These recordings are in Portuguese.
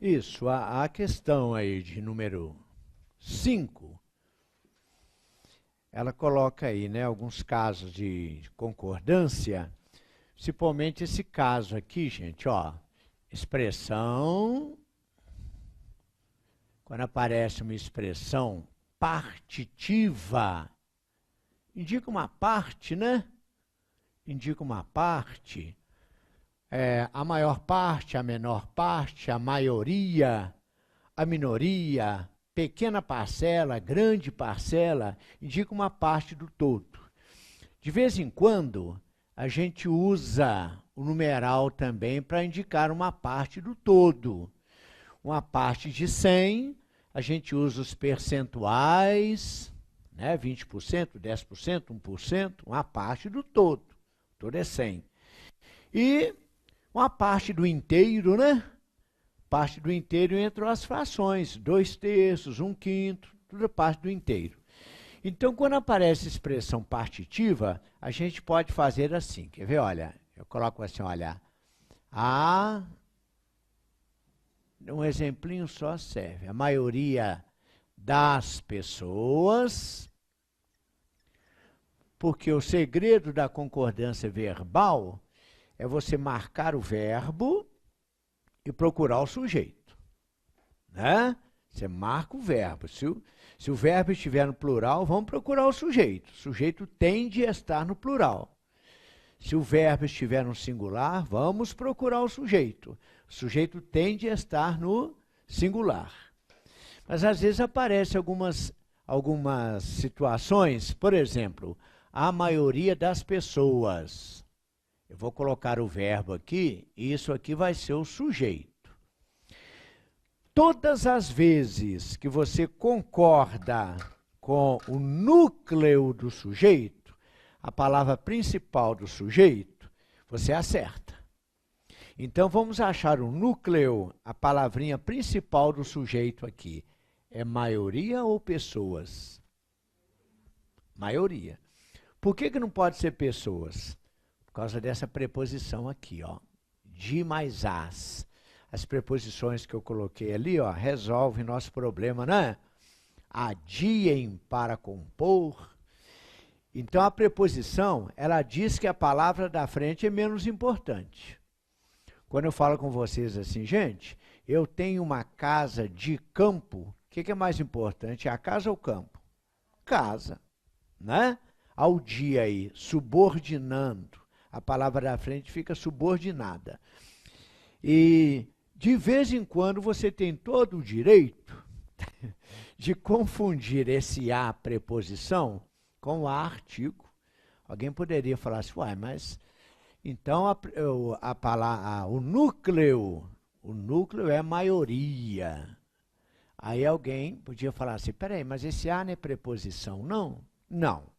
Isso, a questão aí de número 5, ela coloca aí, né, alguns casos de concordância, principalmente esse caso aqui, gente, ó, expressão, quando aparece uma expressão partitiva, indica uma parte, né? Indica uma parte, a maior parte, a menor parte, a maioria, a minoria, pequena parcela, grande parcela, indica uma parte do todo. De vez em quando, a gente usa o numeral também para indicar uma parte do todo. Uma parte de 100, a gente usa os percentuais, né? 20%, 10%, 1%, uma parte do todo. O todo é 100. E uma parte do inteiro, né? Parte do inteiro entre as frações, 2/3, 1/5, tudo é parte do inteiro. Então, quando aparece a expressão partitiva, a gente pode fazer assim, quer ver? Olha, eu coloco assim, olha, um exemplinho só serve. A maioria das pessoas, porque o segredo da concordância verbal é você marcar o verbo e procurar o sujeito, né? Você marca o verbo. Se o verbo estiver no plural, vamos procurar o sujeito. O sujeito tende a estar no plural. Se o verbo estiver no singular, vamos procurar o sujeito. O sujeito tende a estar no singular. Mas às vezes aparecem algumas situações, por exemplo, a maioria das pessoas. Eu vou colocar o verbo aqui, e isso aqui vai ser o sujeito. Todas as vezes que você concorda com o núcleo do sujeito, a palavra principal do sujeito, você acerta. Então, vamos achar o núcleo, a palavrinha principal do sujeito aqui. É maioria ou pessoas? Maioria. Por que não pode ser pessoas? Por causa dessa preposição aqui, ó, de mais as. As preposições que eu coloquei ali, ó, resolvem nosso problema, né? Adiem para compor. Então, a preposição, ela diz que a palavra da frente é menos importante. Quando eu falo com vocês assim, gente, eu tenho uma casa de campo, o que é mais importante, a casa ou o campo? Casa, né? Ao dia aí, subordinando, a palavra da frente fica subordinada. E de vez em quando você tem todo o direito de confundir esse a preposição com o a artigo. Alguém poderia falar assim, uai, mas então o núcleo é maioria. Aí alguém podia falar assim, peraí, mas esse a não é preposição, não? Não.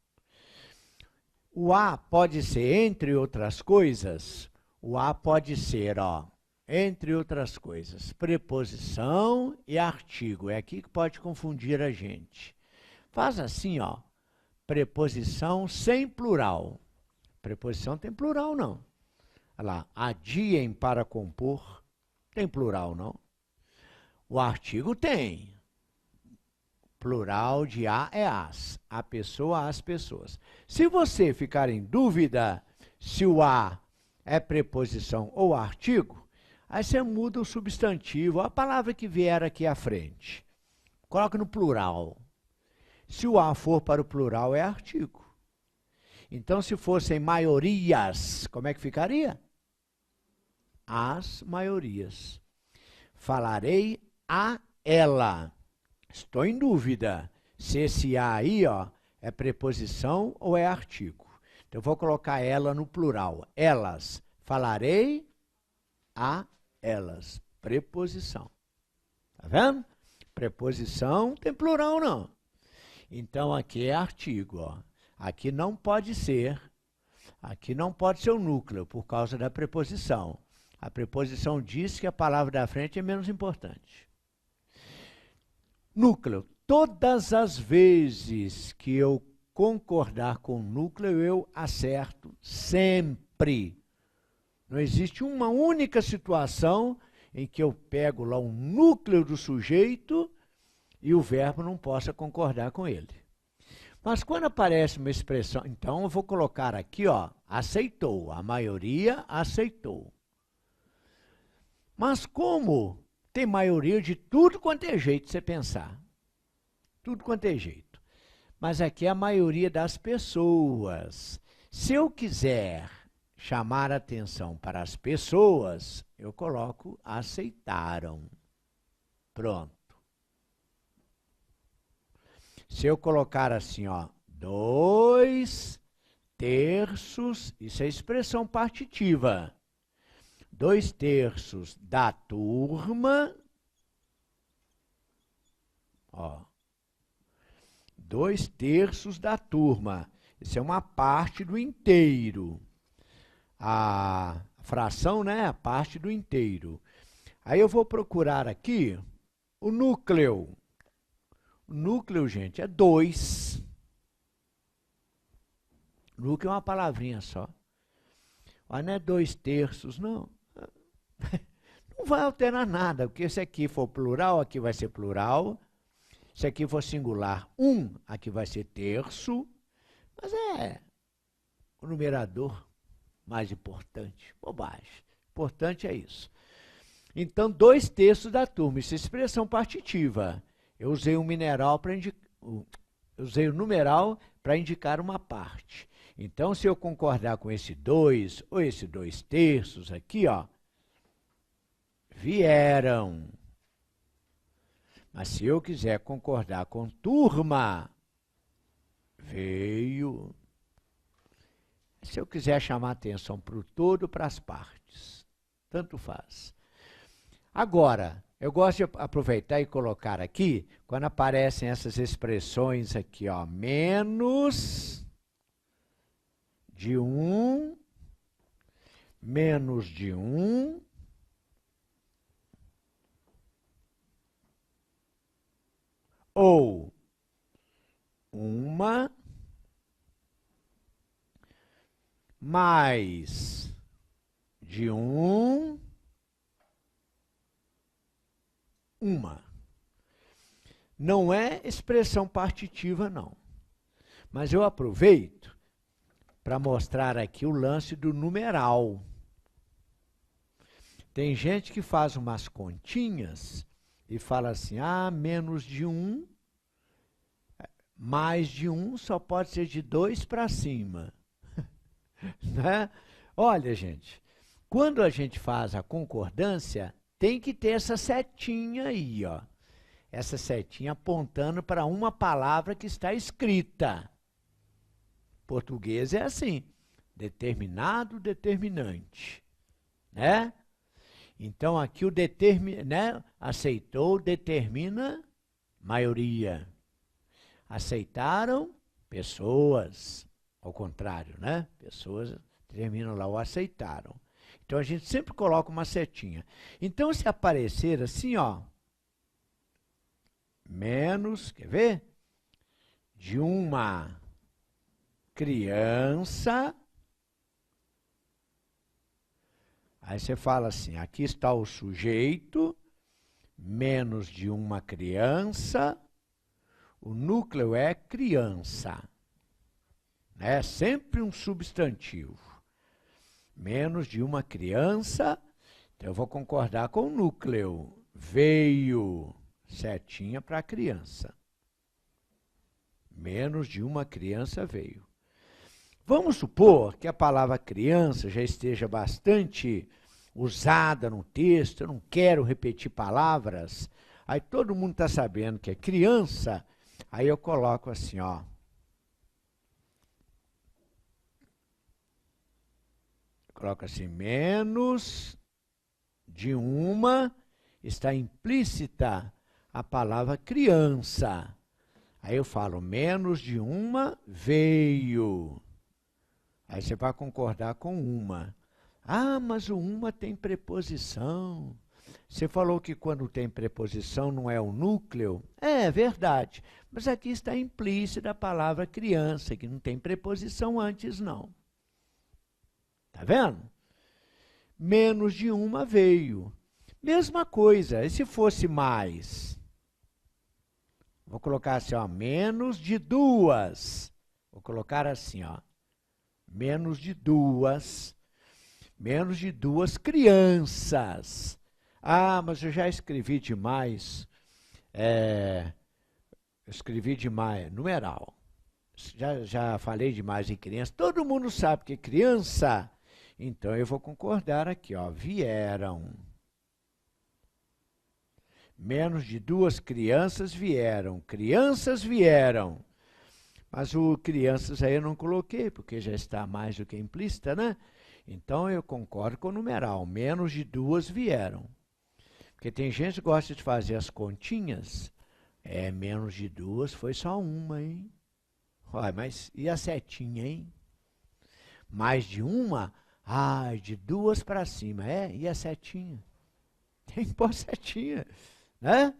O a pode ser, entre outras coisas, o a pode ser, ó, entre outras coisas, preposição e artigo. É aqui que pode confundir a gente. Faz assim, ó, preposição sem plural. Preposição tem plural, não. Olha lá, adiem para compor, tem plural, não. O artigo tem. Plural de a é as. A pessoa, as pessoas. Se você ficar em dúvida se o a é preposição ou artigo, aí você muda o substantivo, a palavra que vier aqui à frente. Coloca no plural. Se o a for para o plural, é artigo. Então, se fossem maiorias, como é que ficaria? As maiorias. Falarei a ela. Estou em dúvida se esse a aí, ó, é preposição ou é artigo. Então, eu vou colocar ela no plural. Elas. Falarei a elas. Preposição. Tá vendo? Preposição tem plural, não. Então, aqui é artigo, ó. Aqui não pode ser o núcleo, por causa da preposição. A preposição diz que a palavra da frente é menos importante. Núcleo. Todas as vezes que eu concordar com o núcleo, eu acerto sempre. Não existe uma única situação em que eu pego lá o núcleo do sujeito e o verbo não possa concordar com ele. Mas quando aparece uma expressão, então eu vou colocar aqui, ó, aceitou, a maioria aceitou. Mas como tem maioria de tudo quanto é jeito de você pensar, tudo quanto é jeito. Mas aqui é a maioria das pessoas. Se eu quiser chamar a atenção para as pessoas, eu coloco aceitaram. Pronto. Se eu colocar assim, ó, 2/3, isso é expressão partitiva. 2/3 da turma, ó, 2/3 da turma. Isso é uma parte do inteiro. A fração, né, é a parte do inteiro. Aí eu vou procurar aqui o núcleo. O núcleo, gente, é 2. Núcleo é uma palavrinha só. Mas não é 2/3, não. Não vai alterar nada, porque se aqui for plural, aqui vai ser plural. Se aqui for singular, aqui vai ser terço. Mas é o numerador mais importante. Bobagem. Importante é isso. Então, 2/3 da turma. Isso é expressão partitiva. Eu usei um mineral para usei o numeral para indicar uma parte. Então, se eu concordar com esse 2 ou esse 2/3 aqui, ó, vieram. Mas se eu quiser concordar com turma, veio. Se eu quiser chamar atenção para o todo, para as partes, tanto faz. Agora, eu gosto de aproveitar e colocar aqui, quando aparecem essas expressões aqui, ó, menos de 1, menos de 1, ou uma mais de 1, uma. Não é expressão partitiva, não. Mas eu aproveito para mostrar aqui o lance do numeral. Tem gente que faz umas continhas e fala assim, menos de 1, mais de 1 só pode ser de 2 para cima. Né? Olha, gente, quando a gente faz a concordância, tem que ter essa setinha aí, ó. Essa setinha apontando para uma palavra que está escrita. Português é assim, determinado, determinante, né? Então, aqui o né? Aceitou, determina maioria. Aceitaram, pessoas. Ao contrário, né? Pessoas terminam lá o aceitaram. Então, a gente sempre coloca uma setinha. Então, se aparecer assim, ó, menos, quer ver? De uma criança. Aí você fala assim, aqui está o sujeito, menos de uma criança, o núcleo é criança. É sempre um substantivo. Menos de uma criança, então eu vou concordar com o núcleo. Veio, setinha para a criança. Menos de uma criança veio. Vamos supor que a palavra criança já esteja bastante usada no texto, eu não quero repetir palavras, aí todo mundo está sabendo que é criança, aí eu coloco assim, ó. Coloco assim, menos de uma, está implícita a palavra criança. Aí eu falo, menos de uma veio. Aí você vai concordar com uma. Mas o uma tem preposição. Você falou que quando tem preposição não é o núcleo? É verdade, mas aqui está implícita a palavra criança, que não tem preposição antes, não. Tá vendo? Menos de uma veio. Mesma coisa, e se fosse mais? Vou colocar assim, ó, menos de duas. Vou colocar assim, ó, menos de duas crianças. Ah, mas eu já escrevi demais, eu escrevi demais, numeral. Já falei demais em criança. Todo mundo sabe que criança, então eu vou concordar aqui, ó, vieram. Menos de duas crianças vieram. Crianças vieram. Mas o crianças aí eu não coloquei, porque já está mais do que implícita, né? Então eu concordo com o numeral. Menos de duas vieram. Porque tem gente que gosta de fazer as continhas. Menos de duas foi só uma, hein? Olha, mas e a setinha, hein? Mais de uma? Ah, de duas para cima. E a setinha? Tem que pôr setinha, né?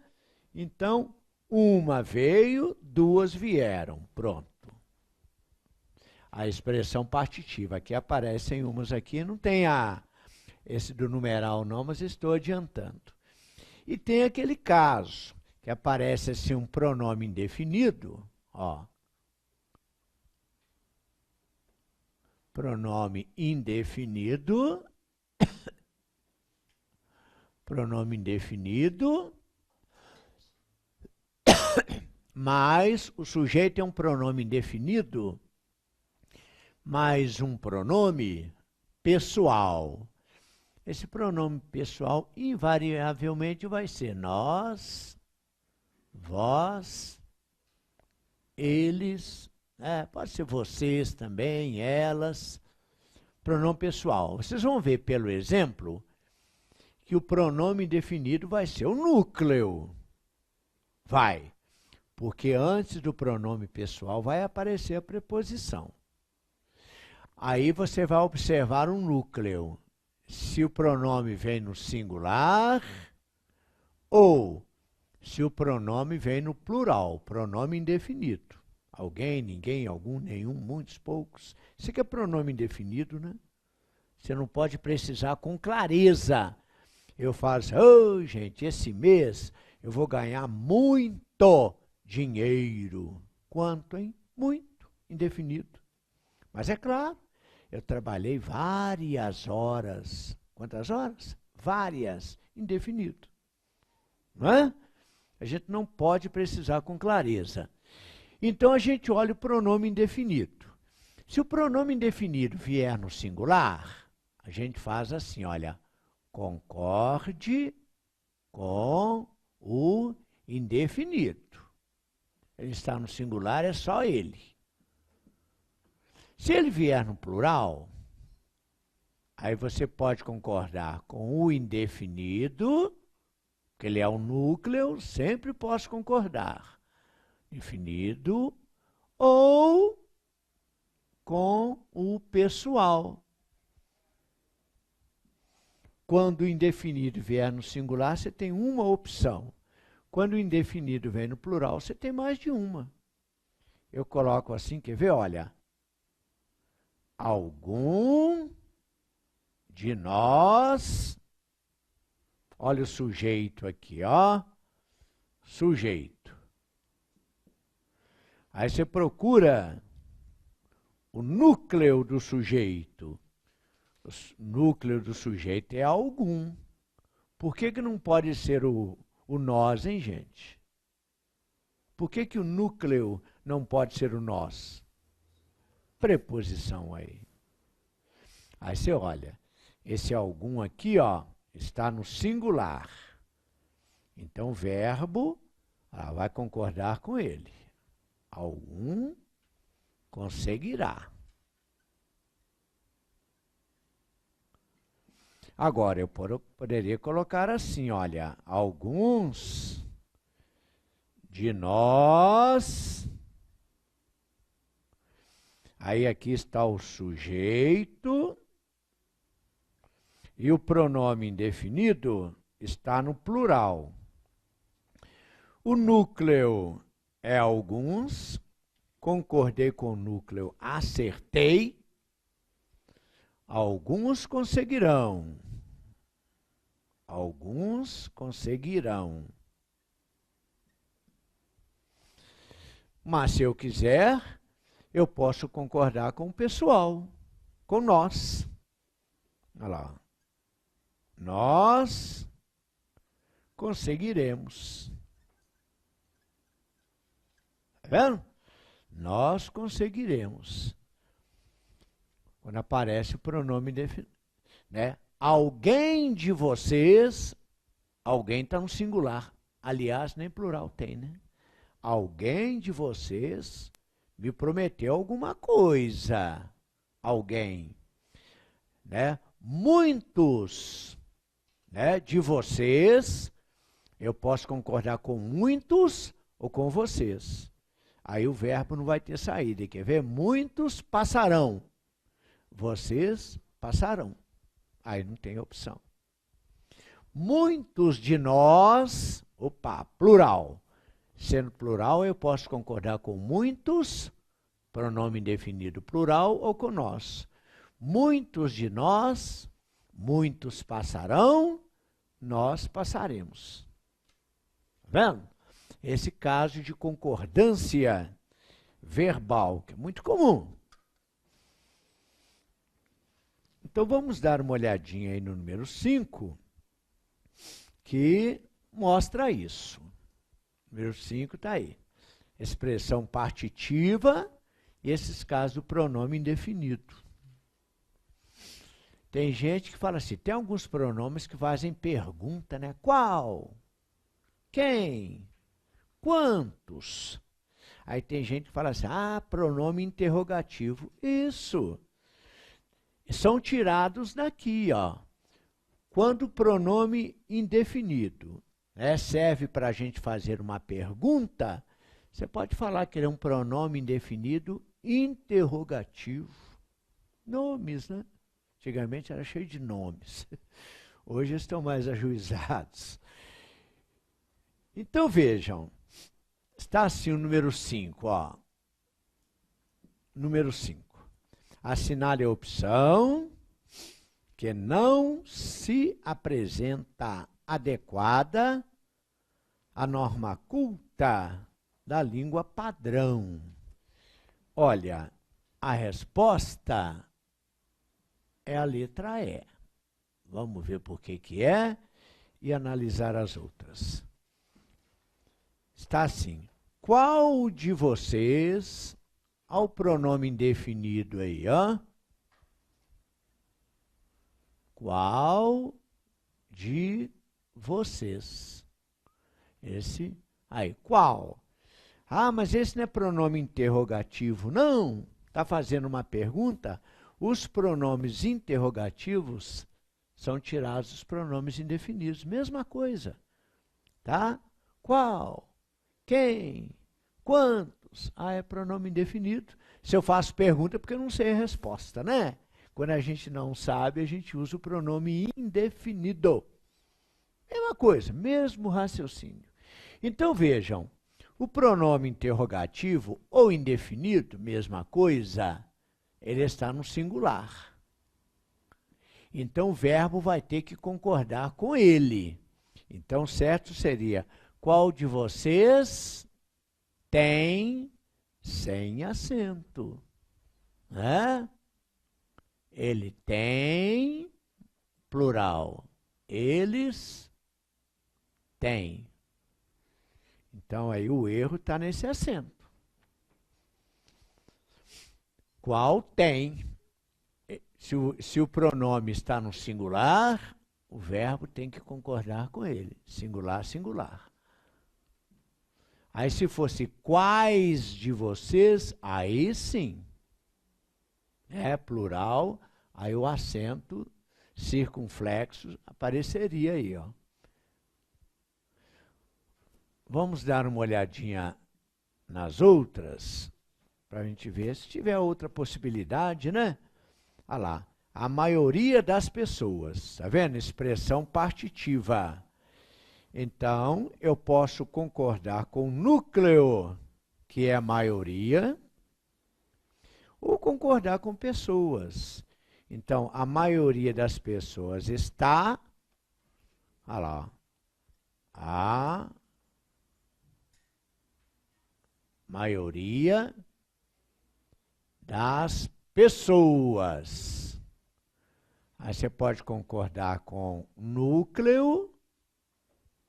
Então, uma veio, duas vieram. Pronto. A expressão partitiva. Aqui aparecem umas aqui, não tem esse do numeral não, mas estou adiantando. E tem aquele caso, que aparece assim um pronome indefinido, ó. Pronome indefinido, mas o sujeito é um pronome indefinido, mais um pronome pessoal. Esse pronome pessoal invariavelmente vai ser nós, vós, eles, pode ser vocês também, elas. Pronome pessoal. Vocês vão ver pelo exemplo que o pronome indefinido vai ser o núcleo. Vai. Porque antes do pronome pessoal vai aparecer a preposição. Aí você vai observar um núcleo. Se o pronome vem no singular ou se o pronome vem no plural, pronome indefinido. Alguém, ninguém, algum, nenhum, muitos, poucos. Isso aqui é pronome indefinido, né? Você não pode precisar com clareza. Eu falo assim, gente, esse mês eu vou ganhar muito dinheiro. Quanto, hein? Muito, indefinido. Mas é claro, eu trabalhei várias horas. Quantas horas? Várias, indefinido. Não é? A gente não pode precisar com clareza. Então, a gente olha o pronome indefinido. Se o pronome indefinido vier no singular, a gente faz assim, olha, concorde com o indefinido. Ele está no singular, é só ele. Se ele vier no plural, aí você pode concordar com o indefinido, que ele é o núcleo, sempre posso concordar. Definido, ou com o pessoal. Quando o indefinido vier no singular, você tem uma opção. Quando o indefinido vem no plural, você tem mais de uma. Eu coloco assim, quer ver? Olha, algum de nós, olha o sujeito aqui, ó, sujeito. Aí você procura o núcleo do sujeito. O núcleo do sujeito é algum. Por que não pode ser o nós, hein, gente? Por que o núcleo não pode ser o nós? Preposição aí. Aí você olha, esse algum aqui, ó, está no singular. Então, o verbo vai concordar com ele. Algum conseguirá. Agora, eu poderia colocar assim, olha, alguns de nós. Aí aqui está o sujeito. E o pronome indefinido está no plural. O núcleo é alguns. Concordei com o núcleo, acertei. Alguns conseguirão. Alguns conseguirão. Mas se eu quiser, eu posso concordar com o pessoal, com nós. Olha lá. Nós conseguiremos. Tá vendo? Nós conseguiremos. Quando aparece o pronome definido, né? Alguém de vocês, alguém está no singular. Aliás, nem plural tem, né? Alguém de vocês me prometeu alguma coisa. Alguém, né? Muitos, né, de vocês, eu posso concordar com muitos ou com vocês. Aí o verbo não vai ter saída. Quer ver? Muitos passarão. Vocês passarão. Aí não tem opção. Muitos de nós, opa, plural. Sendo plural, eu posso concordar com muitos, pronome indefinido plural, ou com nós. Muitos de nós, muitos passarão, nós passaremos. Tá vendo? Esse caso de concordância verbal, que é muito comum. Então, vamos dar uma olhadinha aí no número 5, que mostra isso. O número 5 está aí. Expressão partitiva e esses casos do pronome indefinido. Tem gente que fala assim, tem alguns pronomes que fazem pergunta, né? Qual? Quem? Quantos? Aí tem gente que fala assim, pronome interrogativo. Isso. São tirados daqui, ó. Quando o pronome indefinido, né, serve para a gente fazer uma pergunta, você pode falar que ele é um pronome indefinido interrogativo. Nomes, né? Antigamente era cheio de nomes. Hoje estão mais ajuizados. Então vejam, está assim o número 5, ó. Número 5. Assinale a opção que não se apresenta adequada à norma culta da língua padrão. Olha, a resposta é a letra E. Vamos ver por que é e analisar as outras. Está assim. Qual de vocês... Ao pronome indefinido aí, ó. Qual de vocês? Esse aí, qual? Mas esse não é pronome interrogativo, não. Está fazendo uma pergunta? Os pronomes interrogativos são tirados dos pronomes indefinidos. Mesma coisa, tá? Qual? Quem? Quanto? É pronome indefinido. Se eu faço pergunta, é porque eu não sei a resposta, né? Quando a gente não sabe, a gente usa o pronome indefinido. Mesma coisa, mesmo raciocínio. Então, vejam, o pronome interrogativo ou indefinido, mesma coisa, ele está no singular. Então, o verbo vai ter que concordar com ele. Então, certo seria, qual de vocês... tem sem acento, né? Ele tem, plural, eles têm. Então, aí o erro está nesse acento. Qual tem? Se o pronome está no singular, o verbo tem que concordar com ele. Singular, singular. Aí, se fosse quais de vocês, aí sim, é plural, aí o acento circunflexo apareceria aí, ó. Vamos dar uma olhadinha nas outras, para a gente ver se tiver outra possibilidade, né? Olha lá, a maioria das pessoas, tá vendo? Expressão partitiva. Então, eu posso concordar com o núcleo, que é a maioria, ou concordar com pessoas. Então, a maioria das pessoas está, Olha lá, ó. A maioria das pessoas. Aí você pode concordar com núcleo,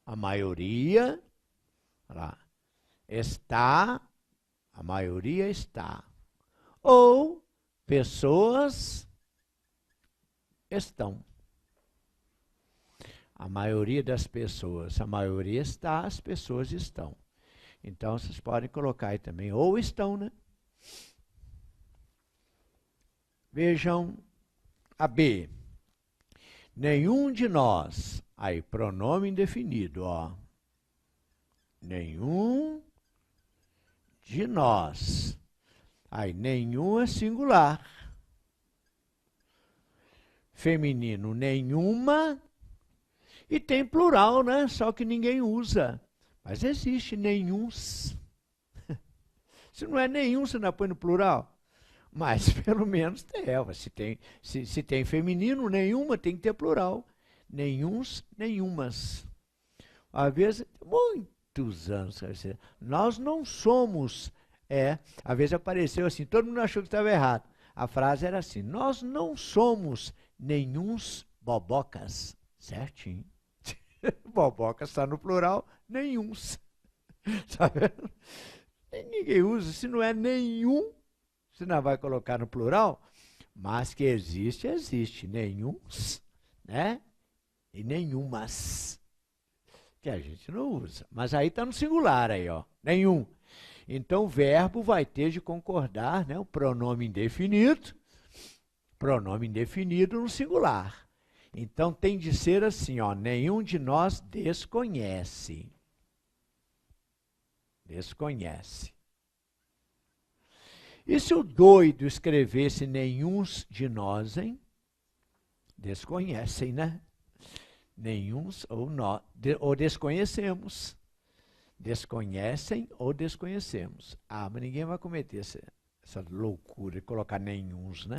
a maioria, olha lá, está, a maioria está. Ou pessoas estão. A maioria das pessoas, a maioria está, as pessoas estão. Então, vocês podem colocar aí também, ou estão, né? Vejam a B. Nenhum de nós, aí pronome indefinido, ó. Nenhum de nós. Aí nenhum é singular. Feminino, nenhuma. E tem plural, né? Só que ninguém usa. Mas existe nenhuns. Se não é nenhum, você não põe no plural. Mas pelo menos se tem feminino, nenhuma, tem que ter plural. Nenhuns, nenhumas. Às vezes, muitos anos, nós não somos. Às vezes apareceu assim, todo mundo achou que estava errado. A frase era assim: nós não somos nenhuns bobocas. Certinho. Bobocas está no plural, nenhuns. Tá vendo? Ninguém usa, se não é nenhum, você não vai colocar no plural, mas que existe, existe. Nenhuns, né? E nenhumas, que a gente não usa. Mas aí está no singular aí, ó. Nenhum. Então o verbo vai ter de concordar, né? O pronome indefinido no singular. Então tem de ser assim, ó, nenhum de nós desconhece. Desconhece. E se o doido escrevesse nenhuns de nós, hein? Desconhecem, né? Nenhuns ou desconhecemos. Desconhecem ou desconhecemos. Ah, mas ninguém vai cometer essa loucura de colocar nenhuns, né?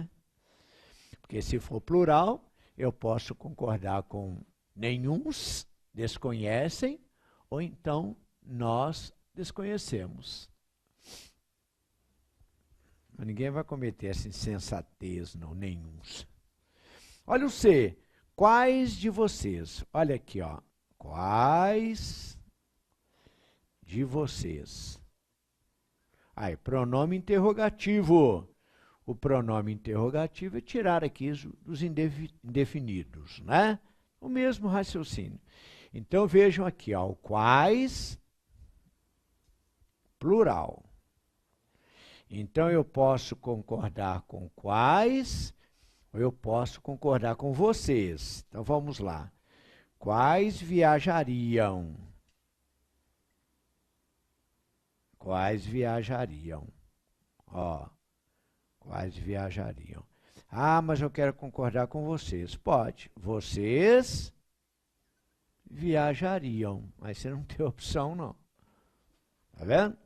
Porque se for plural, eu posso concordar com nenhuns, desconhecem, ou então nós desconhecemos. Mas ninguém vai cometer essa insensatez, não, nenhuns. Olha o C. Quais de vocês? Olha aqui, ó. Quais de vocês? Aí, pronome interrogativo. O pronome interrogativo é tirar aqui dos indefinidos, né? O mesmo raciocínio. Então, vejam aqui, ó, o quais, plural. Então, eu posso concordar com quais, ou eu posso concordar com vocês. Então, vamos lá. Quais viajariam? Quais viajariam? Ó. Quais viajariam? Ah, mas eu quero concordar com vocês. Pode. Vocês viajariam. Mas você não tem opção, não. Tá vendo?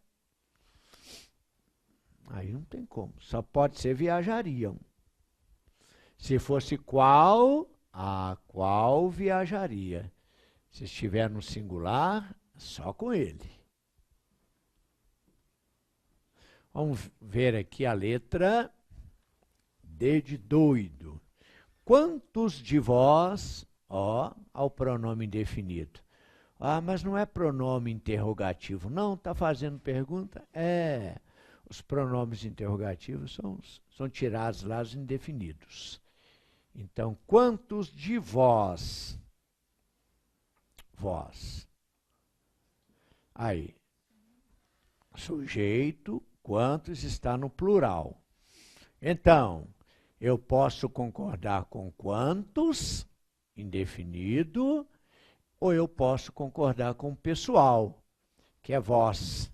Aí não tem como. Só pode ser viajariam. Se fosse qual, qual viajaria? Se estiver no singular, só com ele. Vamos ver aqui a letra D de doido. Quantos de vós, ó, ao pronome indefinido. Ah, mas não é pronome interrogativo. Não, está fazendo pergunta? Os pronomes interrogativos são tirados lá os indefinidos. Então, quantos de vós? Vós. Aí, sujeito, quantos está no plural. Então, eu posso concordar com quantos, indefinido, ou eu posso concordar com o pessoal, que é vós.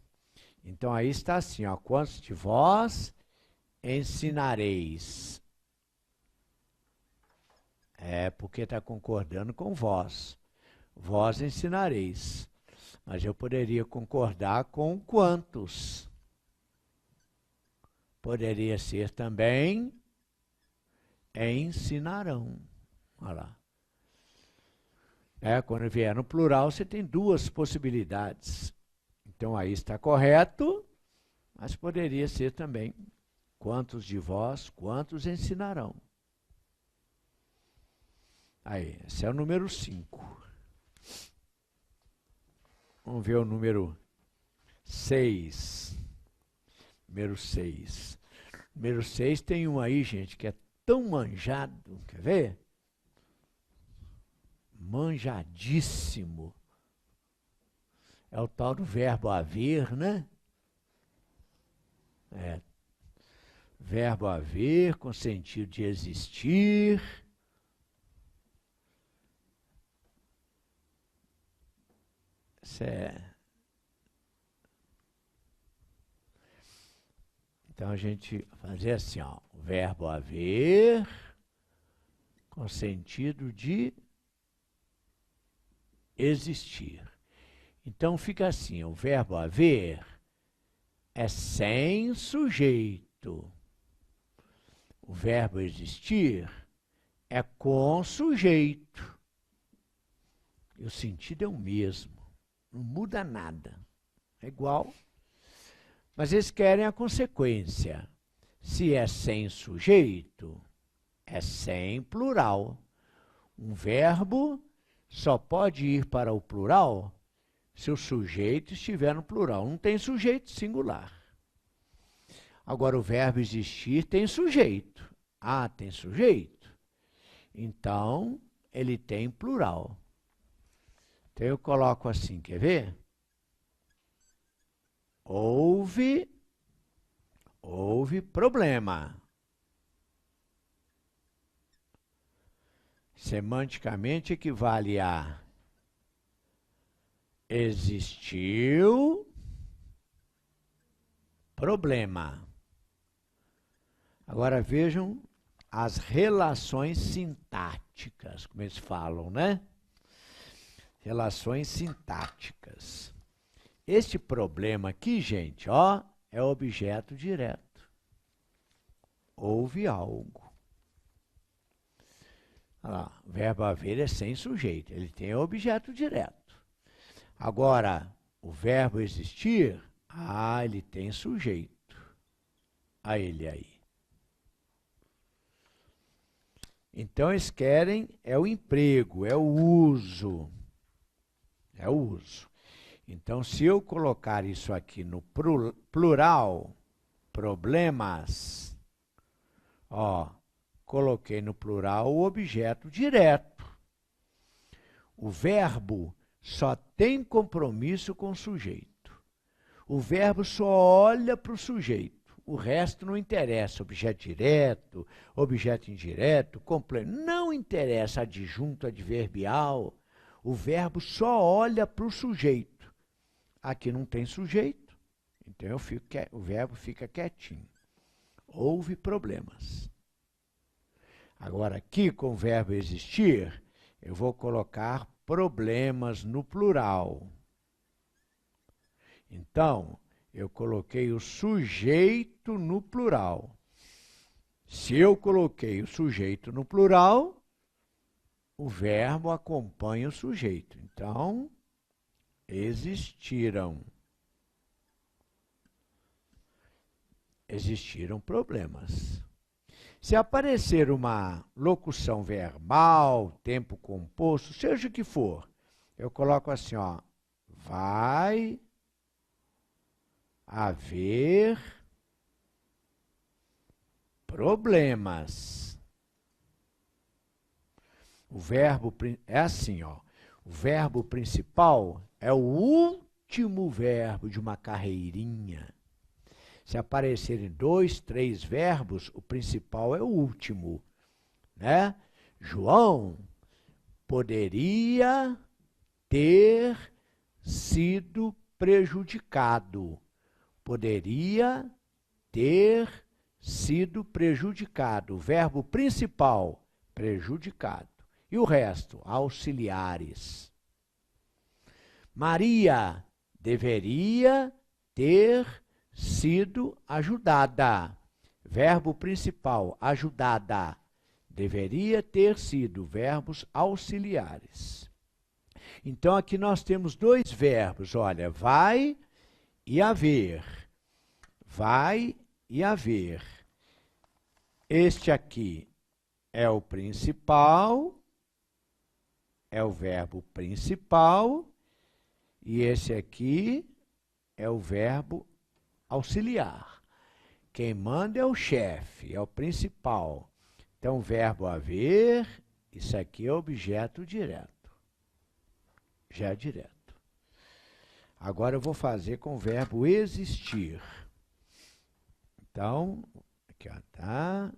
Então, aí está assim, ó, quantos de vós ensinareis? Porque está concordando com vós. Vós ensinareis. Mas eu poderia concordar com quantos. Poderia ser também ensinarão. Olha lá. Quando vier no plural, você tem duas possibilidades. Então, aí está correto, mas poderia ser também: quantos de vós, quantos ensinarão? Aí, esse é o número 5. Vamos ver o número 6. Número 6. Número 6 tem um aí, gente, que é tão manjado. Quer ver? Manjadíssimo. É o tal do verbo haver, né? Verbo haver com sentido de existir. Então a gente fazer assim, ó, o verbo haver com sentido de existir. Então fica assim, o verbo haver é sem sujeito. O verbo existir é com sujeito. E o sentido é o mesmo. Não muda nada. É igual. Mas eles querem a consequência. Se é sem sujeito, é sem plural. Um verbo só pode ir para o plural se o sujeito estiver no plural. Não tem sujeito singular. Agora, o verbo existir tem sujeito. Ah, tem sujeito? Então, ele tem plural. Então, eu coloco assim, quer ver? Houve problema. Semanticamente equivale a existiu problema. Agora vejam as relações sintáticas, como eles falam, né? Relações sintáticas. Este problema aqui, gente, ó, é objeto direto. Houve algo. Olha lá, o verbo haver é sem sujeito, ele tem objeto direto. Agora, o verbo existir, ele tem sujeito. A ele aí. Então, eles querem o emprego, o uso. É o uso. Então, se eu colocar isso aqui no plural, problemas, ó, coloquei no plural o objeto direto. O verbo só tem compromisso com o sujeito. O verbo só olha para o sujeito. O resto não interessa. Objeto direto, objeto indireto, complemento. Não interessa adjunto, adverbial. O verbo só olha para o sujeito. Aqui não tem sujeito, então o verbo fica quietinho. Houve problemas. Agora, aqui com o verbo existir, eu vou colocar problemas no plural. Então, eu coloquei o sujeito no plural. Se eu coloquei o sujeito no plural, o verbo acompanha o sujeito. Então, existiram problemas. Se aparecer uma locução verbal, tempo composto, seja o que for, eu coloco assim, ó, vai haver problemas. O verbo é assim, ó. O verbo principal é o último verbo de uma carreirinha. Se aparecerem 2, 3 verbos, o principal é o último, né? João poderia ter sido prejudicado. Poderia ter sido prejudicado. O verbo principal, prejudicado. E o resto, auxiliares. Maria deveria ter sido ajudada. Verbo principal, ajudada. Deveria ter sido verbos auxiliares. Então, aqui nós temos dois verbos, olha, vai e haver. Vai e haver. Este aqui é o principal, é o verbo principal, e esse aqui é o verbo auxiliar. Quem manda é o chefe, é o principal. Então, o verbo haver, isso aqui é objeto direto. Já direto. Agora eu vou fazer com o verbo existir. Então, aqui ó, tá?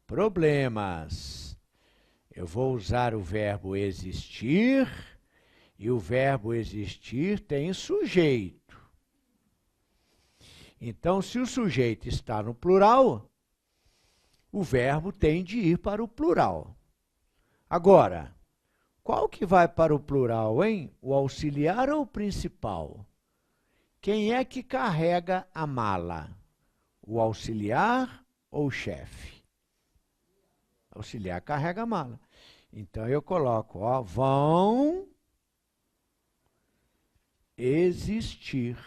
Problemas. Eu vou usar o verbo existir, e o verbo existir tem sujeito. Então, se o sujeito está no plural, o verbo tem de ir para o plural. Agora, qual que vai para o plural, hein? O auxiliar ou o principal? Quem é que carrega a mala? O auxiliar ou o chefe? O auxiliar carrega a mala. Então, eu coloco, ó, vão existir.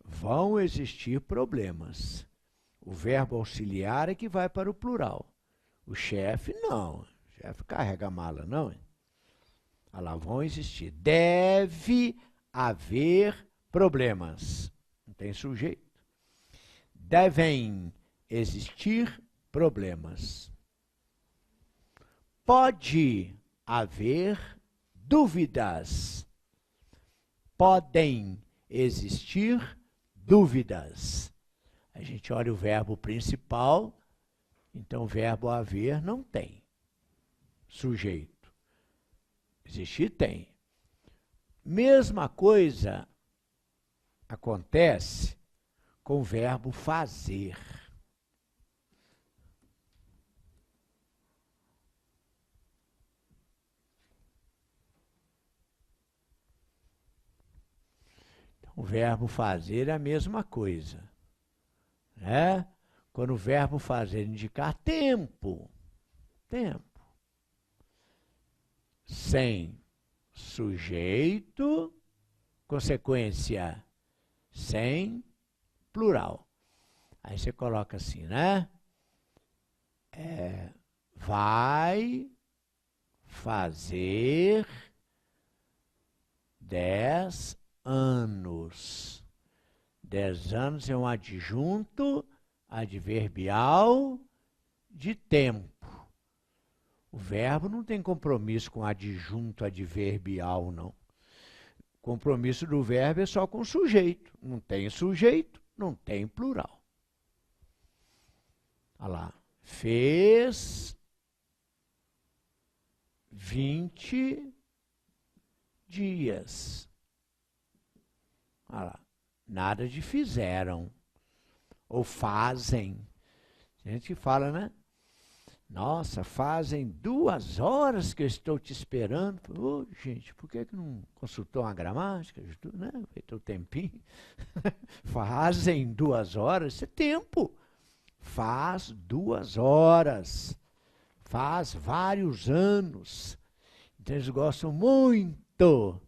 Vão existir problemas. O verbo auxiliar é que vai para o plural. O chefe, não. O chefe carrega a mala, não. Olha lá, vão existir. Deve haver problemas. Não tem sujeito. Devem existir problemas. Pode haver dúvidas. Podem existir dúvidas. A gente olha o verbo principal, então o verbo haver não tem sujeito. Existir tem. Mesma coisa acontece com o verbo fazer. O verbo fazer é a mesma coisa, né? Quando o verbo fazer indicar tempo, sem sujeito, consequência, sem plural. Aí você coloca assim, né? Vai fazer 10 anos. 10 anos é um adjunto adverbial de tempo. O verbo não tem compromisso com adjunto adverbial, não. O compromisso do verbo é só com sujeito. Não tem sujeito, não tem plural. Olha lá. Fez 20 dias. Olha lá. Nada de fizeram. Ou fazem. A gente fala, né? Nossa, fazem 2 horas que eu estou te esperando. Ô, gente, por que não consultou uma gramática? Né? Feito o tempinho. Fazem 2 horas, isso é tempo. Faz 2 horas. Faz vários anos. Então eles gostam muito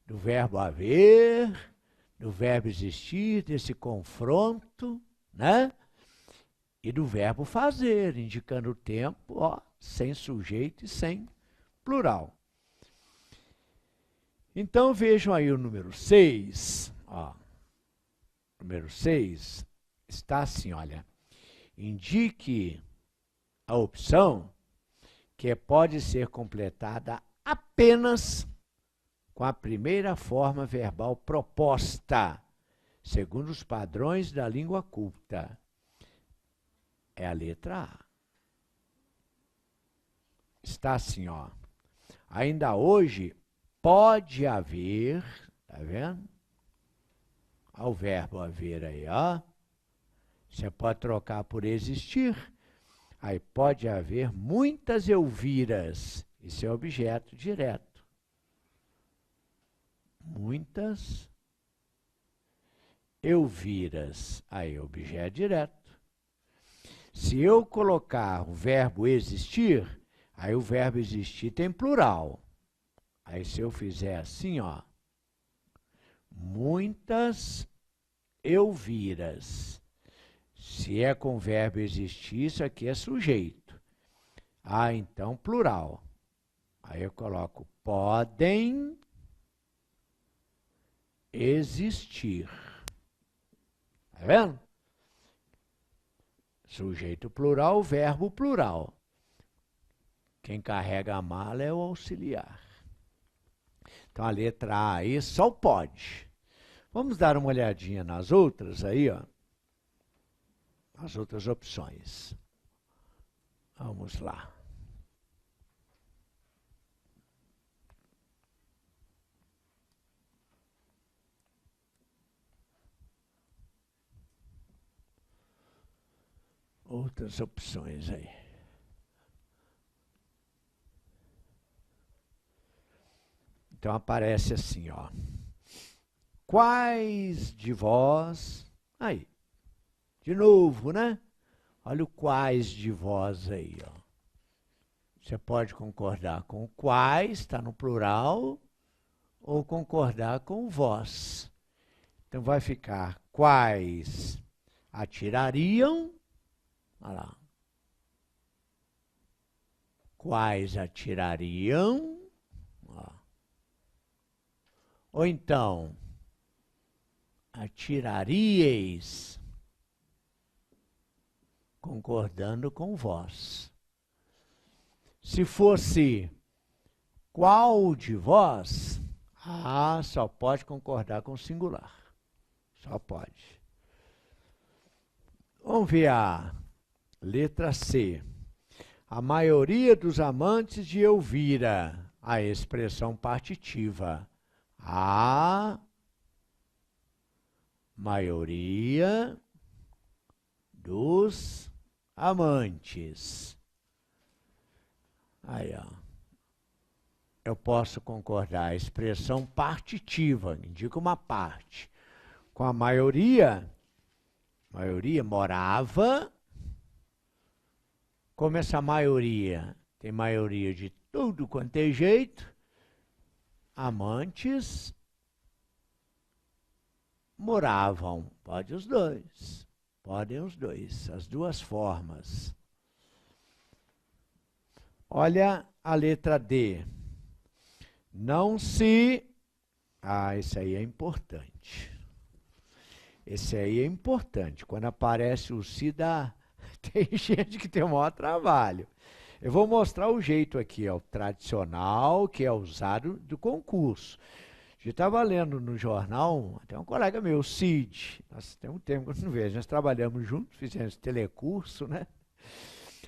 do verbo haver, do verbo existir, desse confronto, né? E do verbo fazer, indicando o tempo, ó, sem sujeito e sem plural. Então, vejam aí o número 6. Ó. Número 6 está assim, olha. Indique a opção que pode ser completada apenas com a primeira forma verbal proposta, segundo os padrões da língua culta. É a letra A. Está assim, ó. Ainda hoje pode haver, tá vendo? Olha o verbo haver aí, ó. Você pode trocar por existir. Aí pode haver muitas Elviras. Isso é objeto direto. Muitas Elviras. Aí objeto direto. Se eu colocar o verbo existir, aí o verbo existir tem plural. Aí se eu fizer assim, ó, muitas Elviras. Se é com verbo existir, isso aqui é sujeito. Ah, então plural. Aí eu coloco podem existir. Tá vendo? Sujeito plural, verbo plural. Quem carrega a mala é o auxiliar. Então a letra A aí só o pode. Vamos dar uma olhadinha nas outras aí, ó. As outras opções. Vamos lá. Outras opções aí. Então aparece assim, ó. Quais de vós... Aí. De novo, né? Olha o quais de vós aí, ó. Você pode concordar com quais, está no plural, ou concordar com vós. Então vai ficar quais atirariam. Olha lá. Quais atirariam. Ó. Ou então, atiraríeis, concordando com vós. Se fosse qual de vós, só pode concordar com o singular. Só pode. Vamos ver a letra C. A maioria dos amantes de Elvira, a expressão partitiva. A maioria dos amantes. Aí, ó. Eu posso concordar. A expressão partitiva indica uma parte. Com a maioria morava. Como essa maioria tem maioria de tudo quanto é jeito, amantes moravam. Pode os dois. Podem os dois, as duas formas. Olha a letra D. Não se... esse aí é importante. Esse aí é importante. Quando aparece o se dá... Tem gente que tem o maior trabalho. Eu vou mostrar o jeito aqui, ó, o tradicional, que é usado do concurso. A gente estava lendo no jornal, até um colega meu, o Cid. Nós tem um tempo que eu não vejo, nós trabalhamos juntos, fizemos telecurso, né?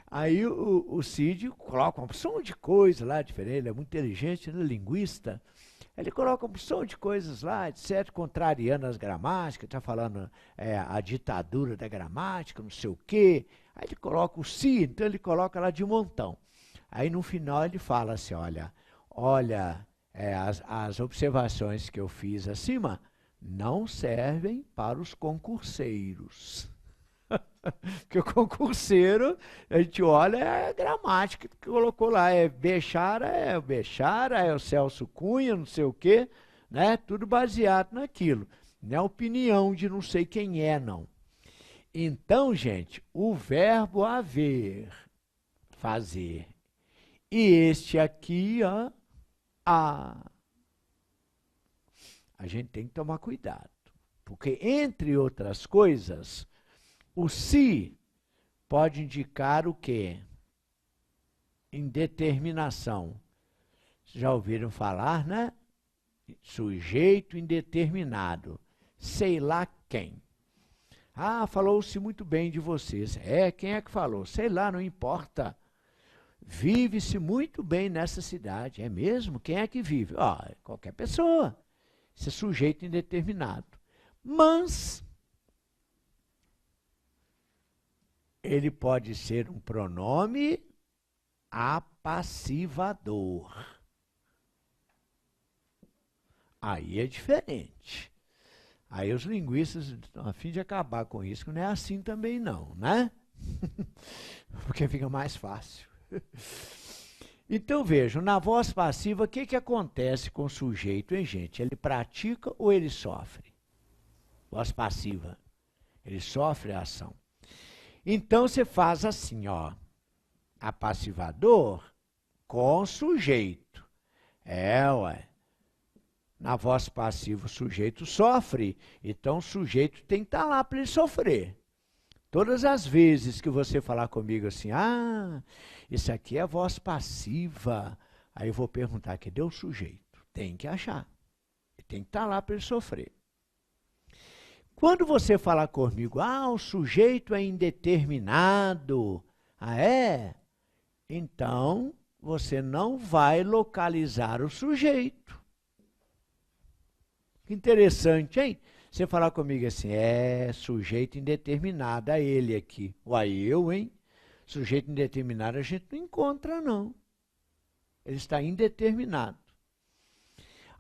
Aí o Cid coloca uma opção de coisa lá diferente, ele é muito inteligente, né? Linguista. Ele coloca uma opção de coisas lá, etc., contrariando as gramáticas, está falando a ditadura da gramática, não sei o quê. Aí ele coloca o si, então ele coloca lá de montão. Aí no final ele fala assim, olha, as observações que eu fiz acima não servem para os concurseiros. Porque o concurseiro, a gente olha, é a gramática que colocou lá, é Bechara, é o Celso Cunha, não sei o quê, né? Tudo baseado naquilo. Não é opinião de não sei quem é, não. Então, gente, o verbo haver, fazer, e este aqui, ó, a gente tem que tomar cuidado. Porque, entre outras coisas, o se pode indicar o quê? Indeterminação. Vocês já ouviram falar, né? Sujeito indeterminado. Sei lá quem. Falou-se muito bem de vocês. Quem é que falou? Sei lá, não importa. Vive-se muito bem nessa cidade. É mesmo? Quem é que vive? Qualquer pessoa. Esse é sujeito indeterminado. Mas ele pode ser um pronome apassivador. Aí é diferente. Aí os linguistas estão a fim de acabar com isso, que não é assim também não, né? Porque fica mais fácil. Então vejam, na voz passiva, o que, que acontece com o sujeito, hein, gente? Ele pratica ou ele sofre? Voz passiva. Ele sofre a ação. Então você faz assim, ó. Apassivador com sujeito. Ué. Na voz passiva, o sujeito sofre, então o sujeito tem que estar lá para ele sofrer. Todas as vezes que você falar comigo assim, isso aqui é voz passiva, aí eu vou perguntar, cadê o sujeito? Tem que achar. Ele tem que estar lá para ele sofrer. Quando você falar comigo, o sujeito é indeterminado, é? Então, você não vai localizar o sujeito. Que interessante, hein? Você falar comigo assim, sujeito indeterminado, é ele aqui. Uai, hein? Sujeito indeterminado a gente não encontra, não. Ele está indeterminado.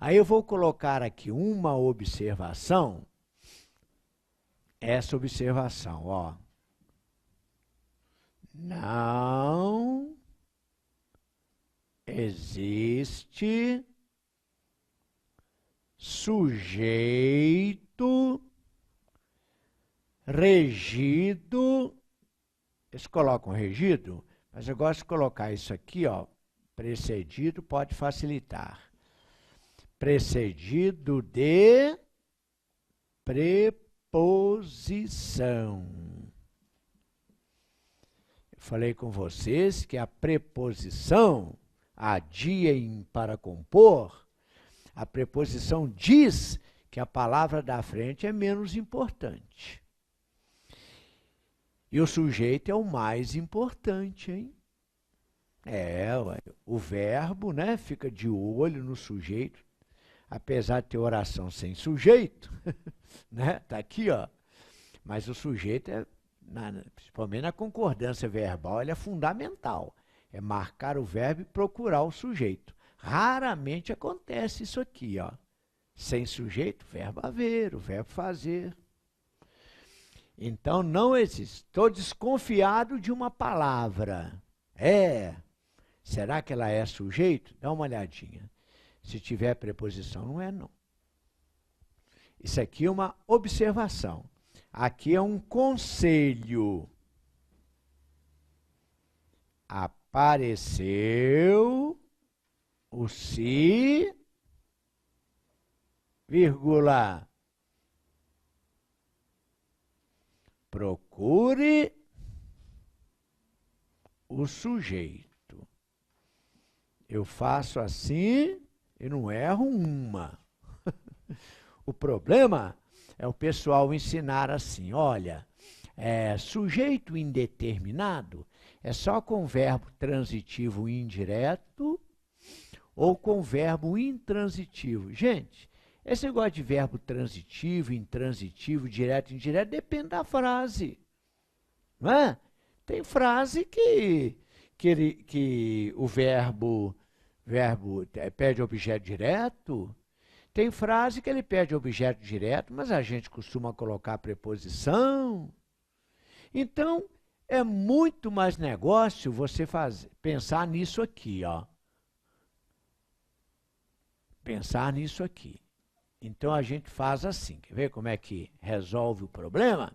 Aí eu vou colocar aqui uma observação. Essa observação, ó. Não existe sujeito regido. Eles colocam regido, mas eu gosto de colocar isso aqui, ó, precedido, pode facilitar. Precedido de preposição. Eu falei com vocês que a preposição, para compor, a preposição diz que a palavra da frente é menos importante. E o sujeito é o mais importante, hein? O verbo, né, fica de olho no sujeito, apesar de ter oração sem sujeito, né? Tá aqui, ó. Mas o sujeito principalmente na concordância verbal, ele é fundamental. É marcar o verbo e procurar o sujeito. Raramente acontece isso aqui, ó. Sem sujeito, verbo haver, o verbo fazer. Então, não existe. Estou desconfiado de uma palavra. Será que ela é sujeito? Dá uma olhadinha. Se tiver preposição, não é, não. Isso aqui é uma observação. Aqui é um conselho. Apareceu o se, vírgula, procure o sujeito. Eu faço assim e não erro uma. O problema é o pessoal ensinar assim, olha, sujeito indeterminado é só com verbo transitivo indireto ou com verbo intransitivo. Gente, esse negócio de verbo transitivo, intransitivo, direto e indireto, depende da frase. Não é? Tem frase que o verbo pede objeto direto. Tem frase que ele pede objeto direto, mas a gente costuma colocar preposição. Então, é muito mais negócio você pensar nisso aqui, ó. Pensar nisso aqui. Então, a gente faz assim. Quer ver como é que resolve o problema?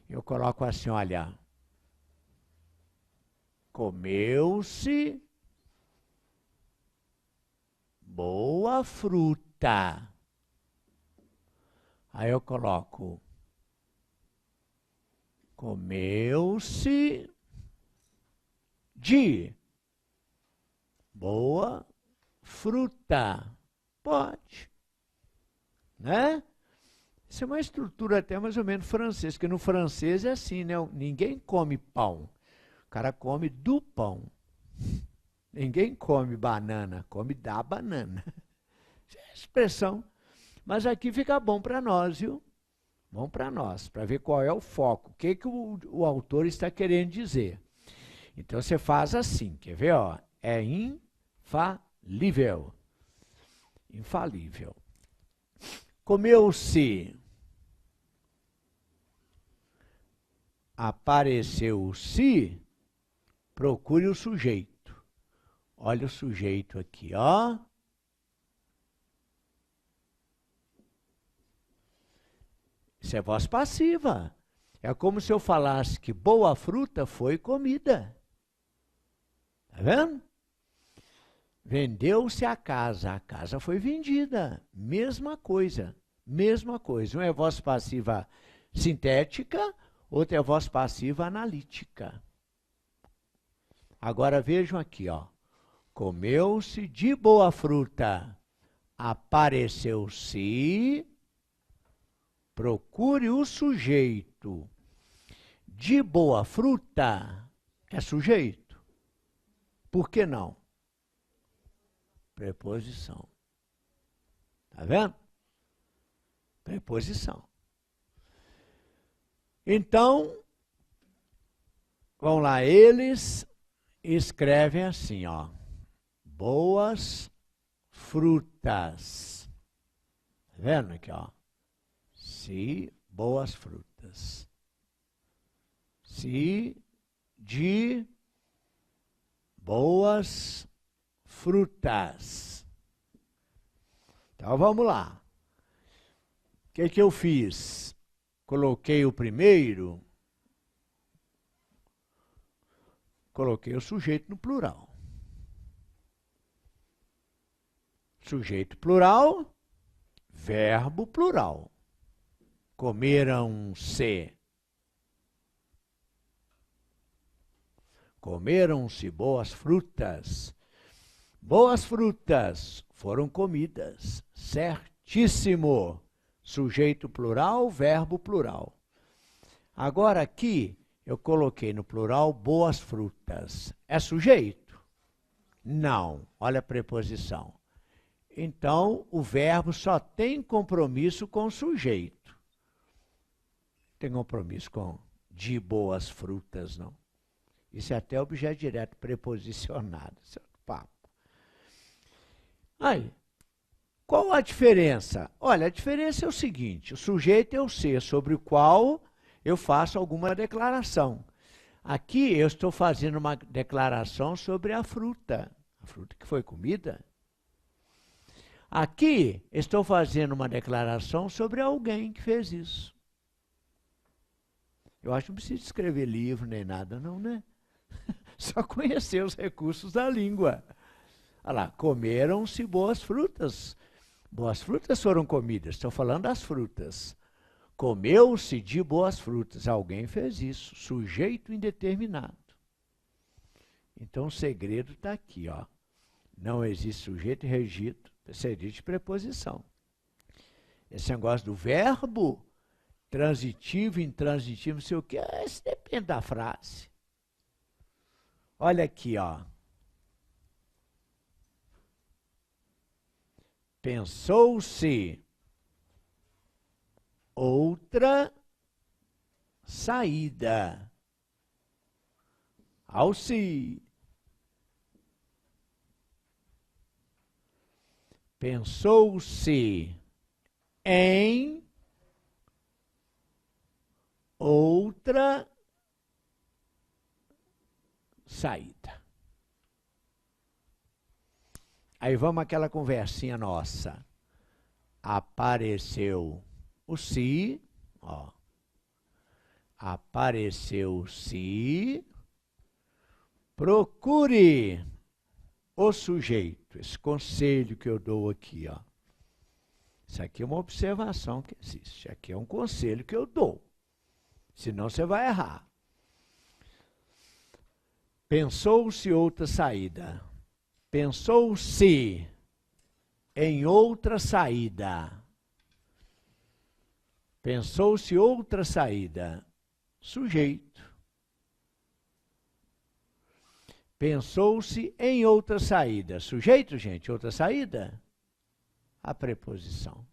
Eu coloco assim, olha. Comeu-se boa fruta. Aí eu coloco. Comeu-se de boa fruta. Pode. Né? Isso é uma estrutura até mais ou menos francesa, porque no francês é assim, né? Ninguém come pão. O cara come do pão. Ninguém come banana, come da banana. Essa é a expressão. Mas aqui fica bom para nós, viu? Bom para nós, para ver qual é o foco. O que o autor está querendo dizer. Então, você faz assim, quer ver? Ó? É infalível. Infalível. Comeu-se. Apareceu-se. Procure o sujeito. Olha o sujeito aqui, ó. Isso é voz passiva. É como se eu falasse que boa fruta foi comida. Tá vendo? Vendeu-se a casa foi vendida. Mesma coisa, mesma coisa. Uma é voz passiva sintética, outra é voz passiva analítica. Agora vejam aqui, ó. Comeu-se de boa fruta, apareceu-se, procure o sujeito. De boa fruta é sujeito. Por que não? Preposição. Tá vendo? Preposição. Então, vamos lá, eles escrevem assim, ó. Boas frutas. Tá vendo aqui, ó? Se boas frutas. Se de boas frutas. Então vamos lá. O que eu fiz? Coloquei o primeiro, coloquei o sujeito no plural. Sujeito plural, verbo plural. Comeram-se. Comeram-se boas frutas. Boas frutas foram comidas. Certíssimo. Sujeito plural, verbo plural. Agora aqui eu coloquei no plural boas frutas. É sujeito? Não. Olha a preposição. Então, o verbo só tem compromisso com o sujeito. Tem compromisso com de boas frutas, não. Isso é até objeto direto preposicionado. Isso é papo. Aí, qual a diferença? Olha, a diferença é o seguinte, o sujeito é o ser sobre o qual eu faço alguma declaração. Aqui eu estou fazendo uma declaração sobre a fruta que foi comida. Aqui estou fazendo uma declaração sobre alguém que fez isso. Eu acho que não precisa escrever livro nem nada, não, né? Só conhecer os recursos da língua. Olha lá, comeram-se boas frutas. Boas frutas foram comidas. Estou falando das frutas. Comeu-se de boas frutas. Alguém fez isso. Sujeito indeterminado. Então o segredo está aqui, ó. Não existe sujeito e registro. Seria de preposição. Esse negócio do verbo, transitivo, intransitivo, não sei o quê, isso depende da frase. Olha aqui, ó. Pensou-se outra saída. Ao se. Pensou-se em outra saída. Aí vamos àquela conversinha nossa. Apareceu o se, ó. Apareceu-se. Procure o sujeito. Esse conselho que eu dou aqui, ó. Isso aqui é uma observação que existe. Aqui é um conselho que eu dou. Senão você vai errar. Pensou-se outra saída. Pensou-se em outra saída. Pensou-se outra saída. Sujeito. Pensou-se em outra saída. Sujeito, gente, outra saída? A preposição.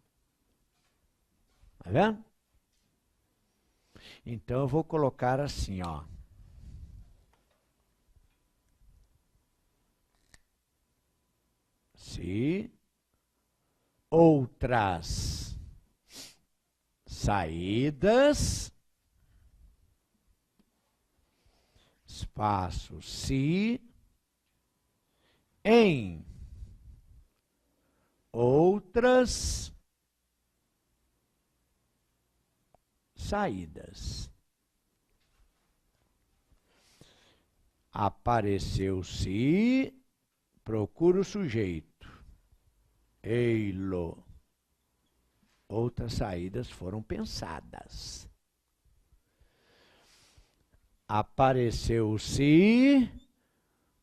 Tá vendo? Então eu vou colocar assim, ó. Se outras saídas, espaço, se em outras saídas. Apareceu-se, procura o sujeito. Ei-lo. Outras saídas foram pensadas. Apareceu-se,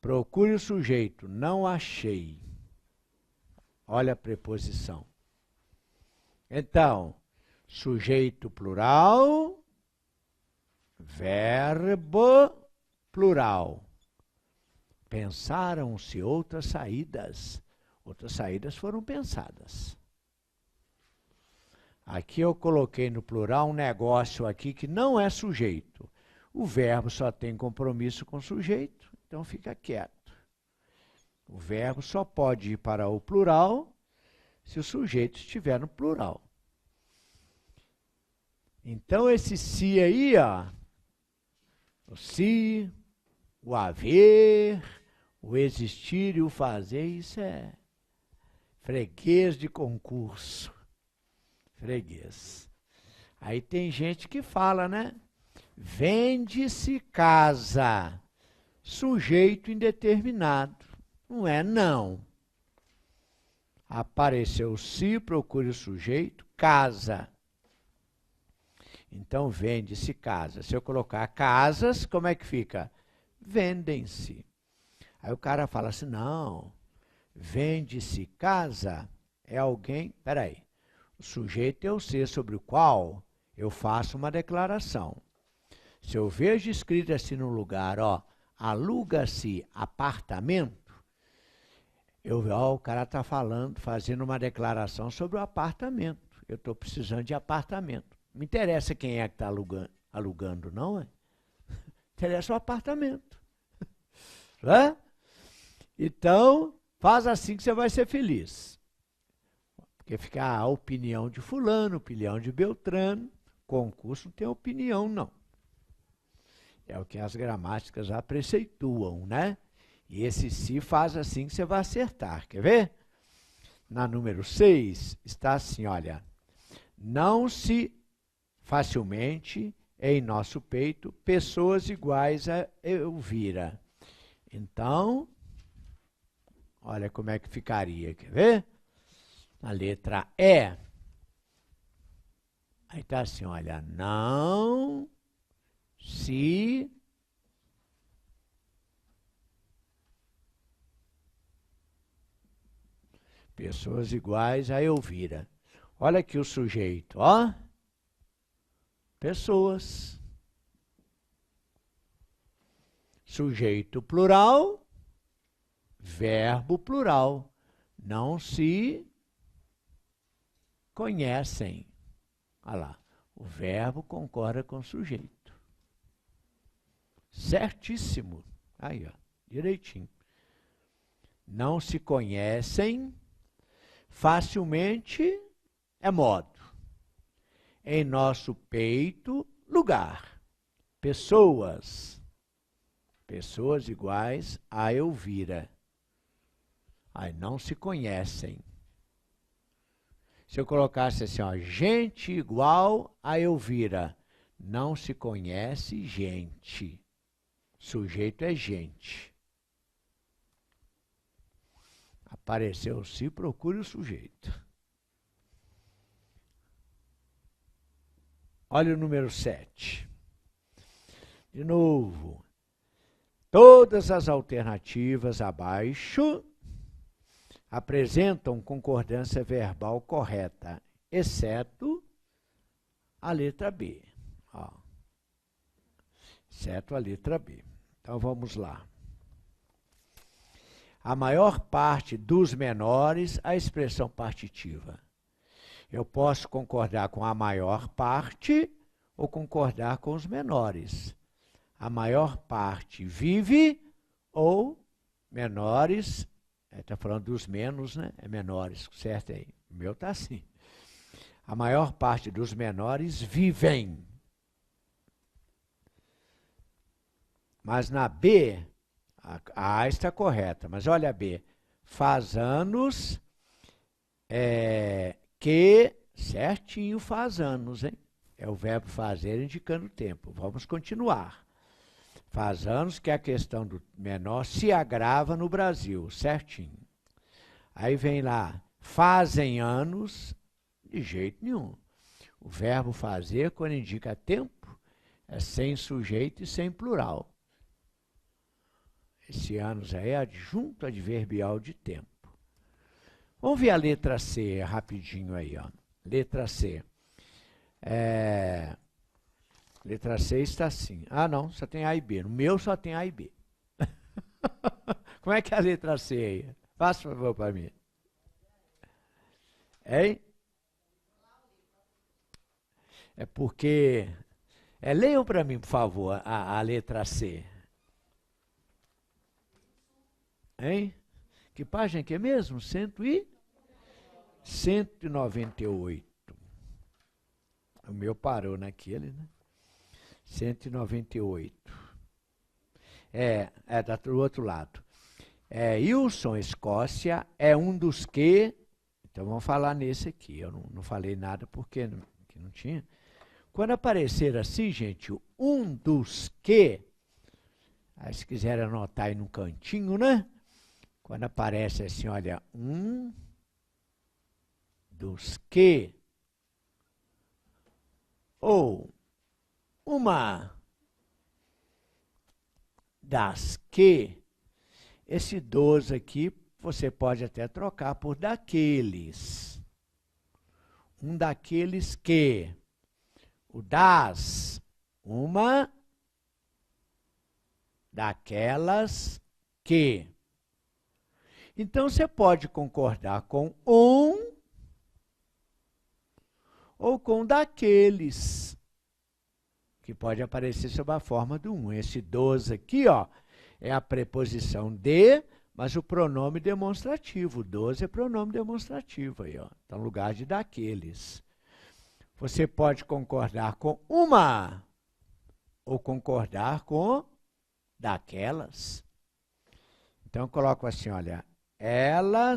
procure o sujeito. Não achei. Olha a preposição. Então, sujeito plural, verbo plural. Pensaram-se outras saídas. Outras saídas foram pensadas. Aqui eu coloquei no plural um negócio aqui que não é sujeito. O verbo só tem compromisso com o sujeito, então fica quieto. O verbo só pode ir para o plural se o sujeito estiver no plural. Então esse se aí, ó, o se, o haver, o existir e o fazer, isso é freguês de concurso. Freguês. Aí tem gente que fala, né? Vende-se casa, sujeito indeterminado. Não é não. Apareceu-se, procure o sujeito, casa. Então, vende-se casa. Se eu colocar casas, como é que fica? Vendem-se. Aí o cara fala assim, não, vende-se casa é alguém... Peraí, o sujeito é o ser sobre o qual eu faço uma declaração. Se eu vejo escrito assim no lugar, ó, aluga-se apartamento, o cara está falando, fazendo uma declaração sobre o apartamento. Eu estou precisando de apartamento. Não me interessa quem é que está alugando, não é? Interessa o apartamento. Né? Então, faz assim que você vai ser feliz. Porque fica a opinião de fulano, opinião de Beltrano. Concurso não tem opinião, não. É o que as gramáticas já preceituam, né? E esse se faz assim que você vai acertar. Quer ver? Na número 6, está assim, olha. Não se facilmente em nosso peito pessoas iguais a Elvira. Então, olha como é que ficaria. Quer ver? Na letra E. Aí está assim, olha. Não se pessoas iguais a Elvira. Olha aqui o sujeito, ó. Pessoas. Sujeito plural, verbo plural. Não se conhecem. Olha lá, o verbo concorda com o sujeito. Certíssimo. Aí, ó, direitinho. Não se conhecem, facilmente é modo. Em nosso peito, lugar. Pessoas. Pessoas iguais a Elvira. Aí não se conhecem. Se eu colocasse assim, ó, gente igual a Elvira, não se conhece gente. Sujeito é gente. Apareceu se, procure o sujeito. Olha o número 7. De novo. Todas as alternativas abaixo apresentam concordância verbal correta, exceto a letra B. Ó. Exceto a letra B. Então, vamos lá. A maior parte dos menores, a expressão partitiva. Eu posso concordar com a maior parte ou concordar com os menores. A maior parte vive ou menores, está falando dos menos, né? É menores, certo aí. O meu está assim. A maior parte dos menores vivem. Mas na B, A A está correta, mas olha a B. Faz anos que certinho faz anos, hein? É o verbo fazer indicando o tempo. Vamos continuar. Faz anos que a questão do menor se agrava no Brasil, certinho. Aí vem lá, fazem anos, de jeito nenhum. O verbo fazer, quando indica tempo, é sem sujeito e sem plural. Esse anos aí é adjunto adverbial de tempo. Vamos ver a letra C, rapidinho aí, ó. Letra C. Letra C está assim. Ah, não, só tem A e B. No meu só tem A e B. Como é que é a letra C aí? Faça favor para mim. Hein? É porque... leiam para mim, por favor, a letra C. Hein? Que página que é mesmo? 198. O meu parou naquele, né? 198. Do outro lado. Wilson, Escócia, é um dos que... Então vamos falar nesse aqui. Eu não falei nada porque não tinha. Quando aparecer assim, gente, um dos que... Aí se quiser anotar aí no cantinho, né? Quando aparece assim, olha, um dos que... Ou uma das que... Esse dos aqui, você pode até trocar por daqueles. Um daqueles que... O das, uma daquelas que. Então, você pode concordar com um ou com daqueles, que pode aparecer sob a forma do um. Esse dos aqui, ó, é a preposição de, mas o pronome demonstrativo. Dos é pronome demonstrativo aí, ó. Tá no lugar de daqueles. Você pode concordar com uma ou concordar com daquelas. Então, eu coloco assim, olha, ela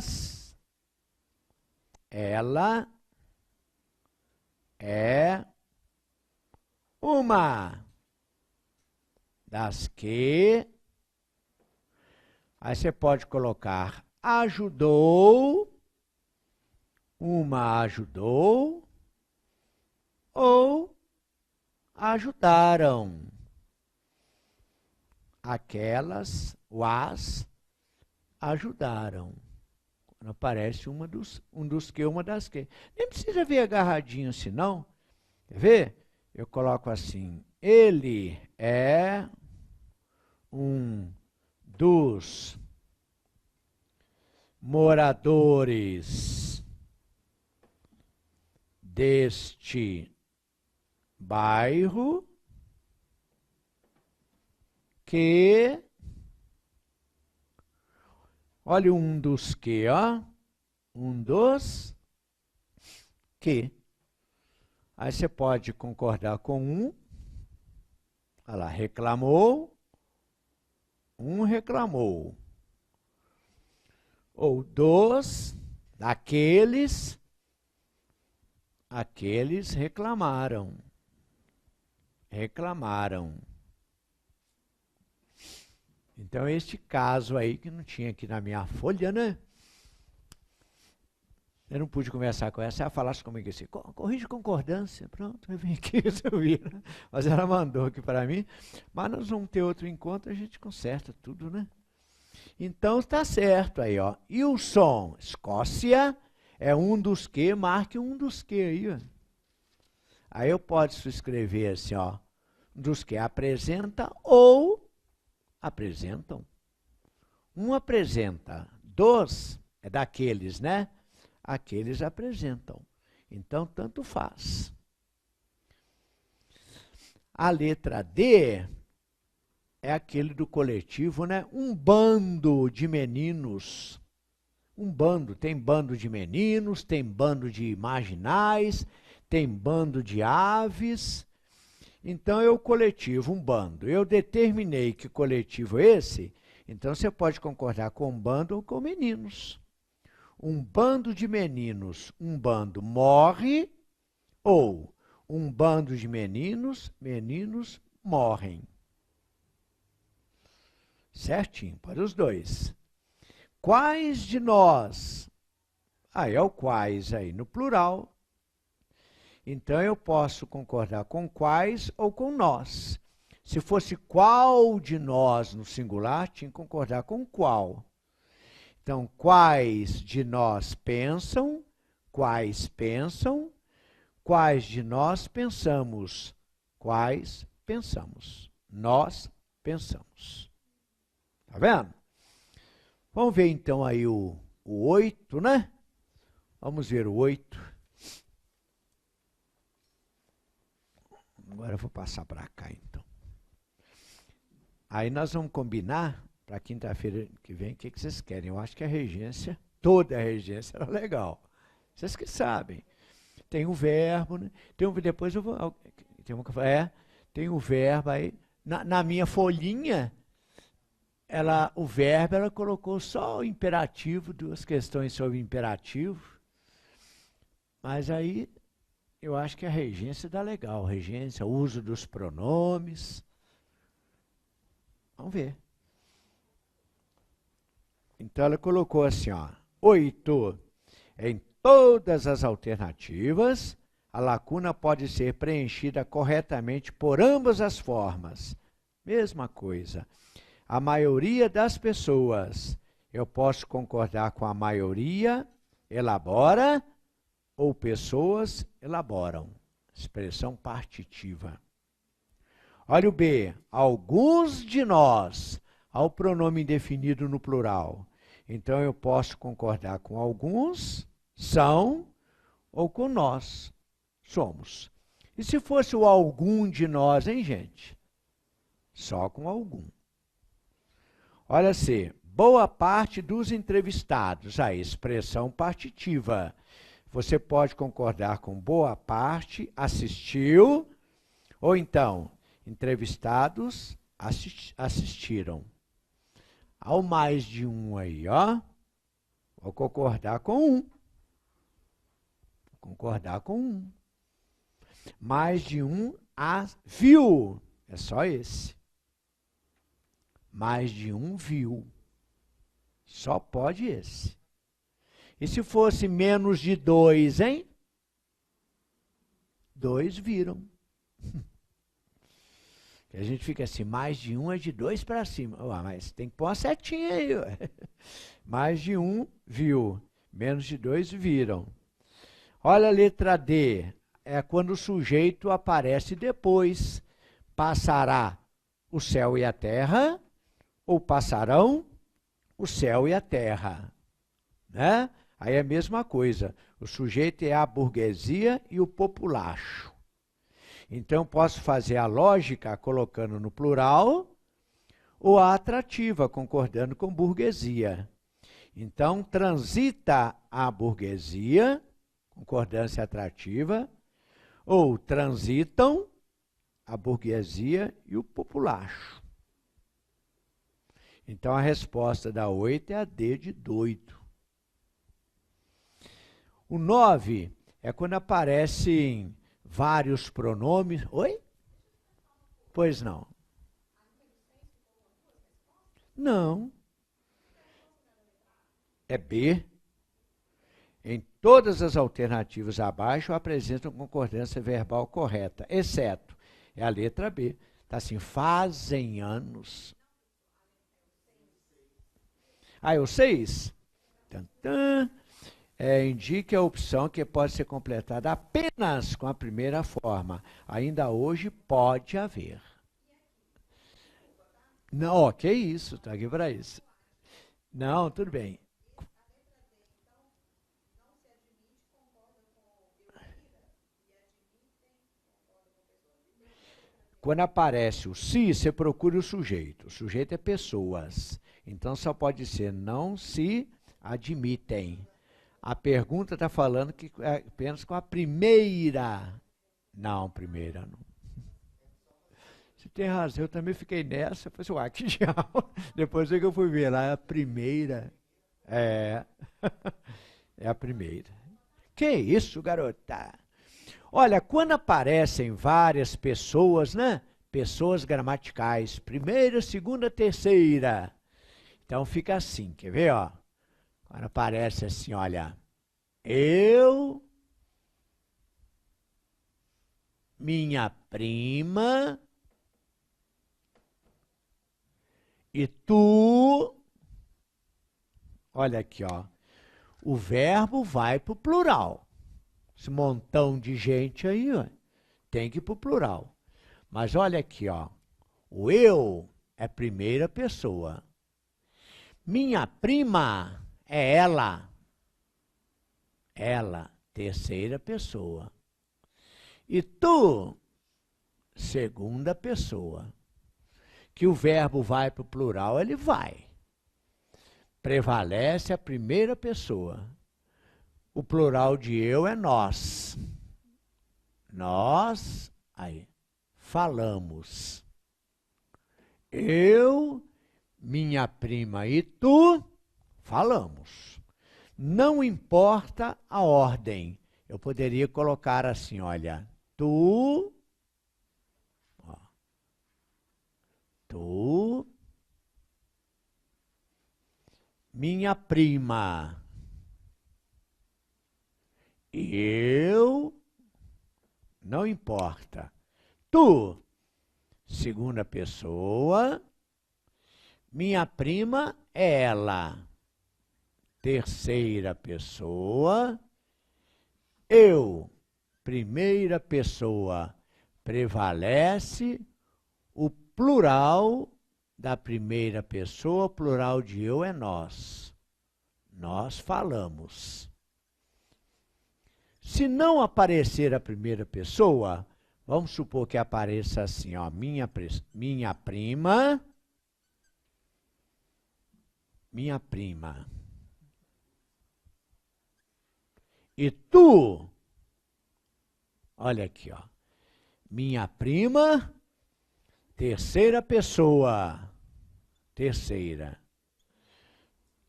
é uma das que... Aí você pode colocar ajudou, uma ajudou, ou ajudaram. Aquelas, as, ajudaram. Quando aparece um dos que, uma das que. Nem precisa ver agarradinho assim, não. Quer ver? Eu coloco assim, ele é um dos moradores deste bairro que... Olha um dos que, ó. Um dos que. Aí você pode concordar com um. Olha lá, reclamou. Um reclamou. Ou dos, daqueles, aqueles reclamaram. Reclamaram. Então, este caso aí, que não tinha aqui na minha folha, né? Eu não pude conversar com ela, se ela falasse comigo assim, corrige concordância, pronto, eu vim aqui resolvi. Mas ela mandou aqui para mim, mas nós vamos ter outro encontro, a gente conserta tudo, né? Então, está certo aí, ó. Wilson, Escócia, é um dos que, marque um dos que aí, ó. Aí eu posso escrever assim, ó, dos que apresenta ou apresentam. Um apresenta, dos é daqueles, né? Aqueles apresentam. Então, tanto faz. A letra D é aquele do coletivo, né? Um bando de meninos. Um bando, tem bando de meninos, tem bando de marginais, tem bando de aves. Então, é o coletivo, um bando. Eu determinei que coletivo é esse, Então, você pode concordar com um bando ou com meninos. Um bando de meninos, um bando morre, ou um bando de meninos, meninos morrem. Certinho, para os dois. Quais de nós? Aí é o quais aí no plural. Então, eu posso concordar com quais ou com nós. Se fosse qual de nós no singular, tinha que concordar com qual. Então, quais de nós pensam, quais pensam, quais de nós pensamos, quais pensamos, nós pensamos. Tá vendo? Vamos ver então aí o 8, né? Vamos ver o 8. Agora eu vou passar para cá então. Aí nós vamos combinar para quinta-feira que vem o que vocês querem. Eu acho que a regência, toda a regência era legal. Vocês que sabem. Tem o verbo, né? Depois eu vou. Tem o verbo aí. Na minha folhinha, o verbo ela colocou só o imperativo, 2 questões sobre imperativo. Mas aí eu acho que a regência dá legal. Regência, uso dos pronomes. Vamos ver. Então ela colocou assim, ó, 8. Em todas as alternativas, a lacuna pode ser preenchida corretamente por ambas as formas. Mesma coisa. A maioria das pessoas, eu posso concordar com a maioria, elabora, ou pessoas elaboram. Expressão partitiva. Olha o B. Alguns de nós, ao pronome indefinido no plural. Então, eu posso concordar com alguns, são, ou com nós, somos. E se fosse o algum de nós, hein, gente? Só com algum. Olha C. Boa parte dos entrevistados, a expressão partitiva. Você pode concordar com boa parte, assistiu, ou então, entrevistados assistiram. Ao mais de um aí, ó, vou concordar com um. Concordar com um. Mais de um viu. É só esse. Mais de um viu. Só pode esse. E se fosse menos de 2, hein? 2 viram. A gente fica assim, mais de um é de 2 para cima. Mas tem que pôr uma setinha aí. Mais de um viu. Menos de 2 viram. Olha a letra D. É quando o sujeito aparece depois. Passará o céu e a terra, ou passarão o céu e a terra. Né? Aí é a mesma coisa. O sujeito é a burguesia e o populacho. Então, posso fazer a lógica colocando no plural ou a atrativa, concordando com burguesia. Então, transita a burguesia, concordância atrativa, ou transitam a burguesia e o populacho. Então, a resposta da 8 é a D de doido. O 9 é quando aparecem vários pronomes. Oi? Pois não. Não. É B. Em todas as alternativas abaixo apresentam concordância verbal correta, exceto é a letra B. Está assim, fazem anos. Ah, é o 6? Tantã. Indique a opção que pode ser completada apenas com a primeira forma. Ainda hoje pode haver. Não, que isso, está aqui para isso. Não, tudo bem. Quando aparece o se, você procura o sujeito. O sujeito é pessoas. Então, só pode ser não se admitem. A pergunta está falando que é apenas com a primeira. Não, primeira não. Você tem razão, eu também fiquei nessa. Eu falei assim, uai, que diabo. Depois é que eu fui ver lá, a primeira. É, é a primeira. Que isso, garota? Olha, quando aparecem várias pessoas, né? Pessoas gramaticais, primeira, segunda, terceira. Então fica assim, quer ver, ó? Quando aparece assim, olha, eu, minha prima e tu. Olha aqui, ó. O verbo vai para o plural. Esse montão de gente aí, ó, tem que ir para o plural. Mas olha aqui, ó. O eu é primeira pessoa. Minha prima é ela. Ela, terceira pessoa. E tu, segunda pessoa. Que o verbo vai para o plural, ele vai. Prevalece a primeira pessoa. O plural de eu é nós. Nós, aí, falamos. Eu, minha prima e tu, falamos. Não importa a ordem. Eu poderia colocar assim, olha, tu, ó, tu, minha prima, eu, não importa. Tu, segunda pessoa, minha prima é ela, terceira pessoa, eu, primeira pessoa, prevalece o plural da primeira pessoa, o plural de eu é nós. Nós falamos. Se não aparecer a primeira pessoa, vamos supor que apareça assim, ó, minha prima, minha prima. E tu, olha aqui, ó, minha prima, terceira pessoa, terceira.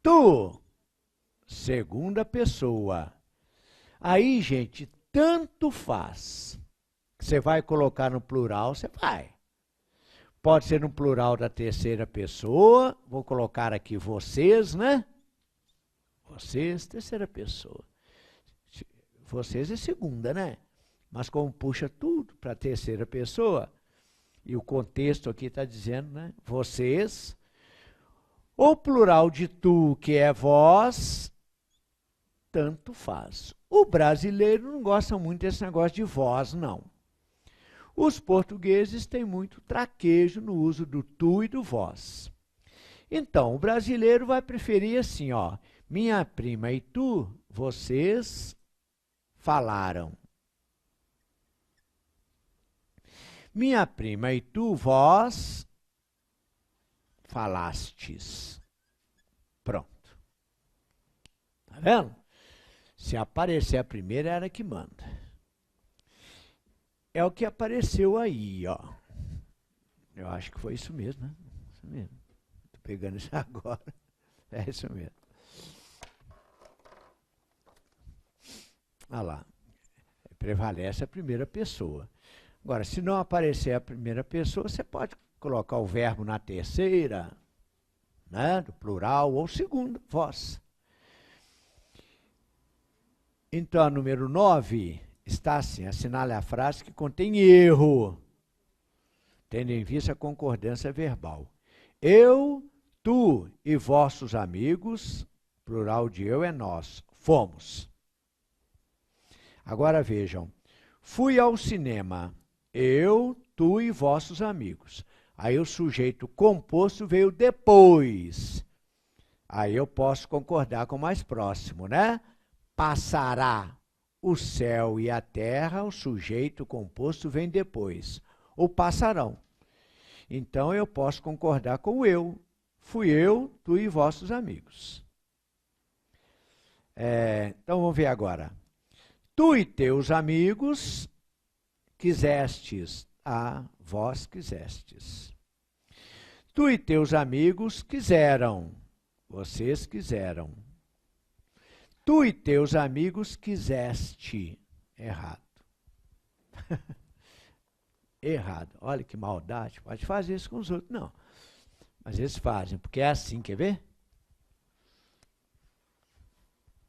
Tu, segunda pessoa. Aí, gente, tanto faz. Você vai colocar no plural, você vai. Pode ser no plural da terceira pessoa. Vou colocar aqui vocês, né? Vocês, terceira pessoa. Vocês é segunda, né? Mas como puxa tudo para a terceira pessoa, e o contexto aqui está dizendo, né? Vocês. O plural de tu, que é vós, tanto faz. O brasileiro não gosta muito desse negócio de vós, não. Os portugueses têm muito traquejo no uso do tu e do vós. Então, o brasileiro vai preferir assim, ó, minha prima e tu, vocês falaram. Minha prima e tu, vós falastes. Pronto. Tá vendo? Se aparecer a primeira, era que manda. É o que apareceu aí, ó. Eu acho que foi isso mesmo, né? Isso mesmo. Tô pegando isso agora. É isso mesmo. Olha lá. Prevalece a primeira pessoa. Agora, se não aparecer a primeira pessoa, você pode colocar o verbo na terceira, né? Do plural, ou segunda, vós. Então, a número 9 está assim, assinale a frase que contém erro, tendo em vista a concordância verbal. Eu, tu e vossos amigos, plural de eu é nós, fomos. Agora vejam, fui ao cinema, eu, tu e vossos amigos. Aí o sujeito composto veio depois. Aí eu posso concordar com o mais próximo, né? Passará o céu e a terra, o sujeito composto vem depois. Ou passarão. Então eu posso concordar com o eu. Fui eu, tu e vossos amigos. Então vamos ver agora. Tu e teus amigos quisestes A, vós quisestes. Tu e teus amigos quiseram. Vocês quiseram. Tu e teus amigos quiseste. Errado. Errado. Olha que maldade. Pode fazer isso com os outros. Não. Mas eles fazem, porque é assim, quer ver?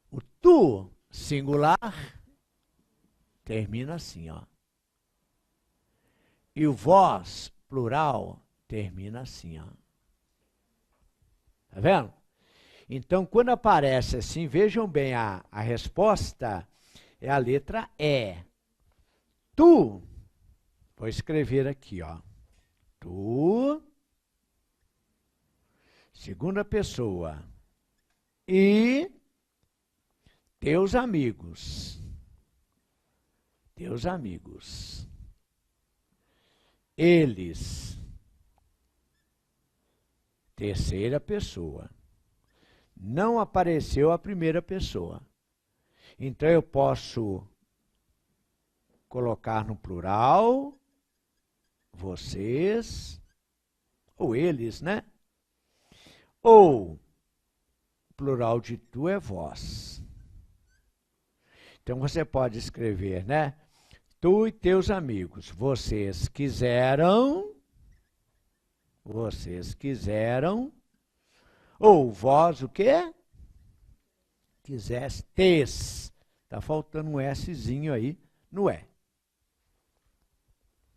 O tu, singular, termina assim, ó. E o vós, plural, termina assim, ó. Tá vendo? Então, quando aparece assim, vejam bem, a resposta é a letra E. Tu, vou escrever aqui, ó. Tu, segunda pessoa, e teus amigos. Teus amigos. Eles. Terceira pessoa. Não apareceu a primeira pessoa. Então eu posso colocar no plural, vocês, ou eles, né? Ou, plural de tu é vós. Então você pode escrever, né? Tu e teus amigos, vocês quiseram, ou vós o quê? Quisestes. Está faltando um Szinho aí no E.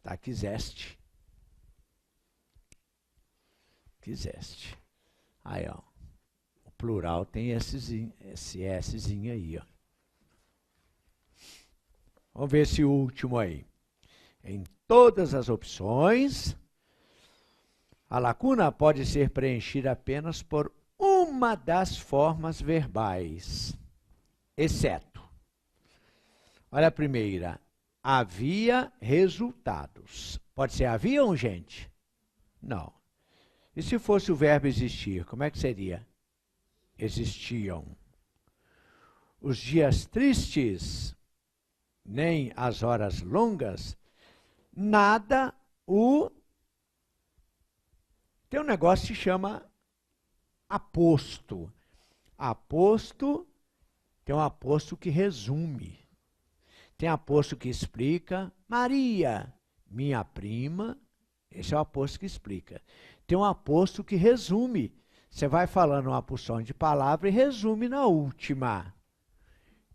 Tá, quiseste. Quiseste. Aí, ó. O plural tem esse Szinho aí, ó. Vamos ver esse último aí. Em todas as opções, a lacuna pode ser preenchida apenas por uma das formas verbais, exceto. Olha a primeira. Havia resultados. Pode ser haviam, gente? Não. E se fosse o verbo existir, como é que seria? Existiam. Os dias tristes, nem as horas longas, nada o... Tem um negócio que se chama aposto. Aposto, tem um aposto que resume. Tem aposto que explica. Maria, minha prima, esse é o aposto que explica. Tem um aposto que resume. Você vai falando uma porção de palavra e resume na última.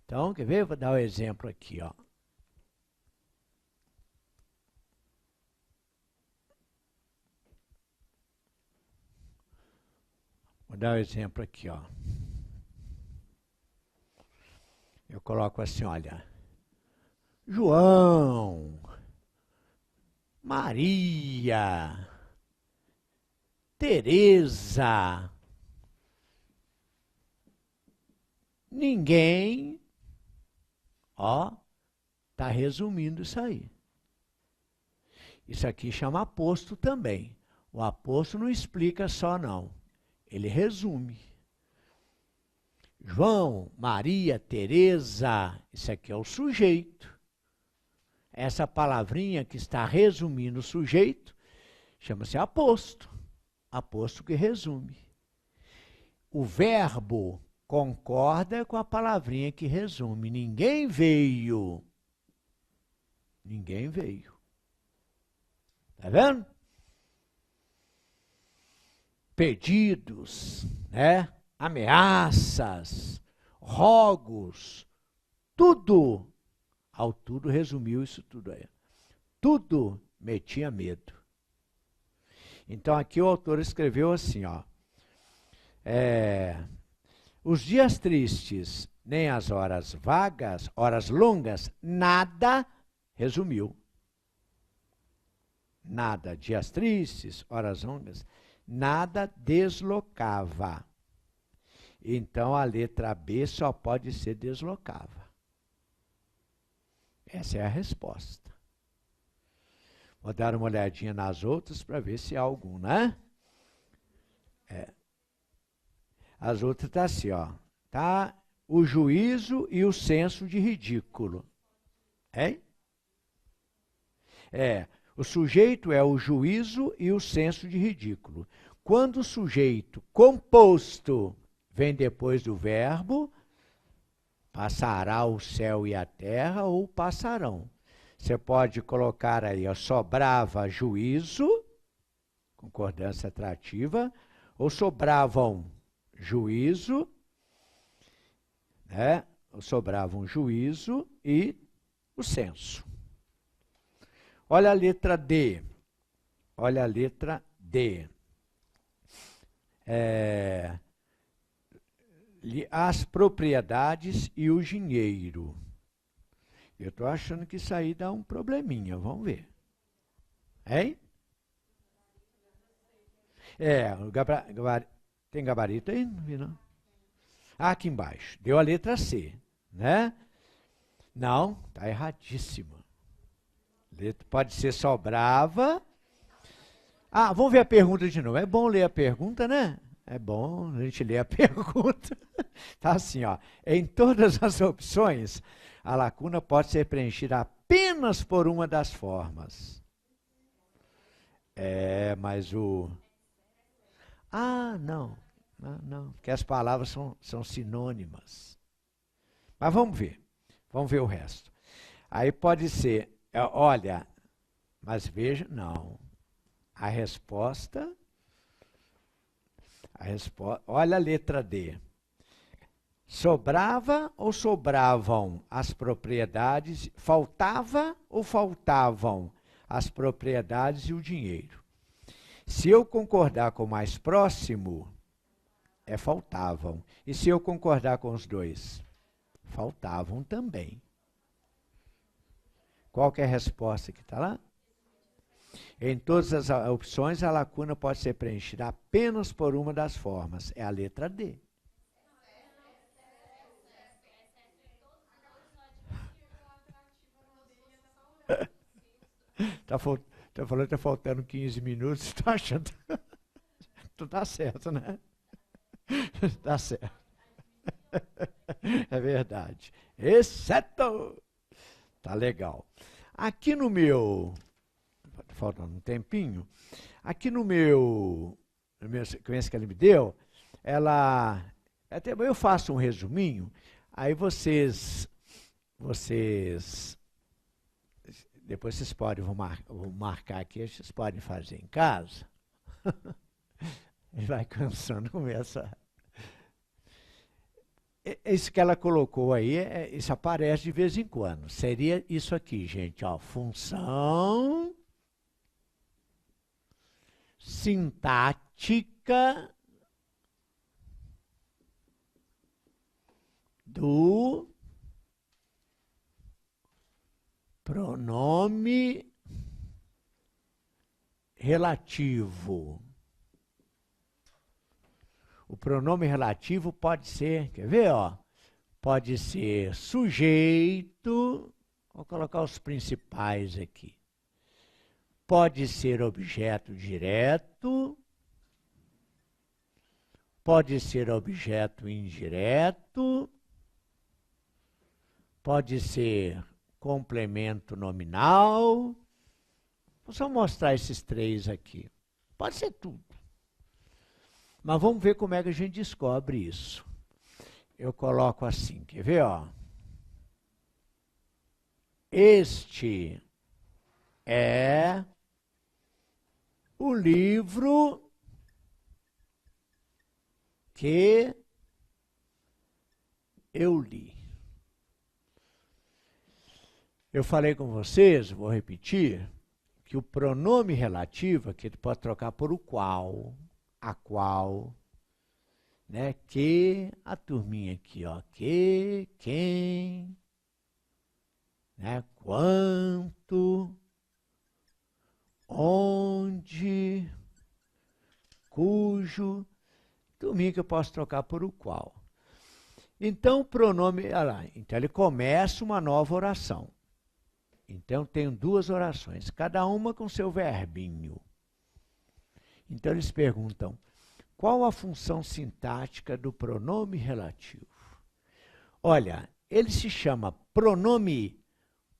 Então, quer ver? Vou dar um exemplo aqui, ó. Vou dar um exemplo aqui, ó. Eu coloco assim, olha. João, Maria, Teresa, ninguém, ó, tá resumindo isso aí. Isso aqui chama aposto também. O aposto não explica só, não. Ele resume. João, Maria, Teresa, isso aqui é o sujeito. Essa palavrinha que está resumindo o sujeito chama-se aposto. Aposto que resume. O verbo concorda com a palavrinha que resume. Ninguém veio. Ninguém veio. Tá vendo? Pedidos, né? Ameaças, rogos, tudo. Ao tudo resumiu isso tudo aí. Tudo metia medo. Então aqui o autor escreveu assim, ó. Os dias tristes, nem as horas vagas, horas longas, nada resumiu. Nada, dias tristes, horas longas, nada deslocava. Então a letra B só pode ser deslocava. Essa é a resposta. Vou dar uma olhadinha nas outras para ver se há algum, né? As outras tá assim, ó. Tá o juízo e o senso de ridículo. Hein? O sujeito é o juízo e o senso de ridículo. Quando o sujeito composto vem depois do verbo, passará o céu e a terra ou passarão. Você pode colocar aí, ó, sobrava juízo, concordância atrativa, ou sobravam juízo, né? Ou sobravam juízo e o senso. Olha a letra D. Olha a letra D. As propriedades e o dinheiro. Eu estou achando que isso aí dá um probleminha, vamos ver. Hein? Tem gabarito aí? Não vi, não. Ah, aqui embaixo. Deu a letra C, né? Não, está erradíssima. Pode ser sobrava. Ah, vamos ver a pergunta de novo. É bom ler a pergunta, né? É bom a gente ler a pergunta. Tá assim, ó. Em todas as opções, a lacuna pode ser preenchida apenas por uma das formas. Mas o... Ah, não. Não, porque as palavras são sinônimas. Mas vamos ver. Vamos ver o resto. Aí pode ser, olha, mas veja, não. A resposta, olha a letra D. Sobrava ou sobravam as propriedades, faltava ou faltavam as propriedades e o dinheiro? Se eu concordar com o mais próximo, faltavam. E se eu concordar com os dois? Faltavam também. Qual que é a resposta que está lá? Em todas as opções, a lacuna pode ser preenchida apenas por uma das formas. É a letra D. Tá falando que está faltando 15 minutos, está achando... Tu tá certo, né? Tá certo. É verdade. Exceto... Tá legal. Aqui no meu... Faltando um tempinho. Aqui no meu sequência que ele me deu, eu faço um resuminho, aí vocês depois vocês podem, vou marcar aqui, vocês podem fazer em casa. Ele vai cansando, começa. Isso que ela colocou aí, isso aparece de vez em quando. Seria isso aqui, gente, ó, função sintática do pronome relativo. O pronome relativo pode ser, quer ver, ó? Pode ser sujeito, vou colocar os principais aqui. Pode ser objeto direto, pode ser objeto indireto, pode ser complemento nominal. Vou só mostrar esses três aqui. Pode ser tudo. Mas vamos ver como é que a gente descobre isso. Eu coloco assim, quer ver, ó? Este é o livro que eu li. Eu falei com vocês, vou repetir, que o pronome relativo, que pode trocar por o qual, a qual, né? Que, a turminha aqui, ó, que, quem, né? Quanto, onde, cujo, turminha que eu posso trocar por o qual. Então, o pronome, olha lá, então ele começa uma nova oração. Então, tenho duas orações, cada uma com seu verbinho. Então, eles perguntam, qual a função sintática do pronome relativo? Olha, ele se chama pronome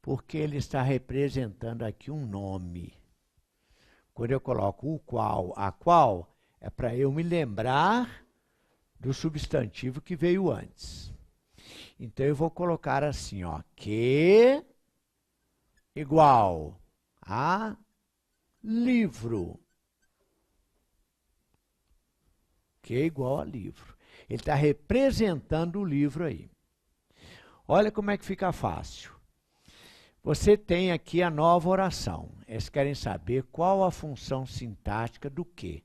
porque ele está representando aqui um nome. Quando eu coloco o qual, a qual, é para eu me lembrar do substantivo que veio antes. Então, eu vou colocar assim, ó, que igual a livro. Que é igual a livro. Ele está representando o livro aí. Olha como é que fica fácil. Você tem aqui a nova oração. Eles querem saber qual a função sintática do que.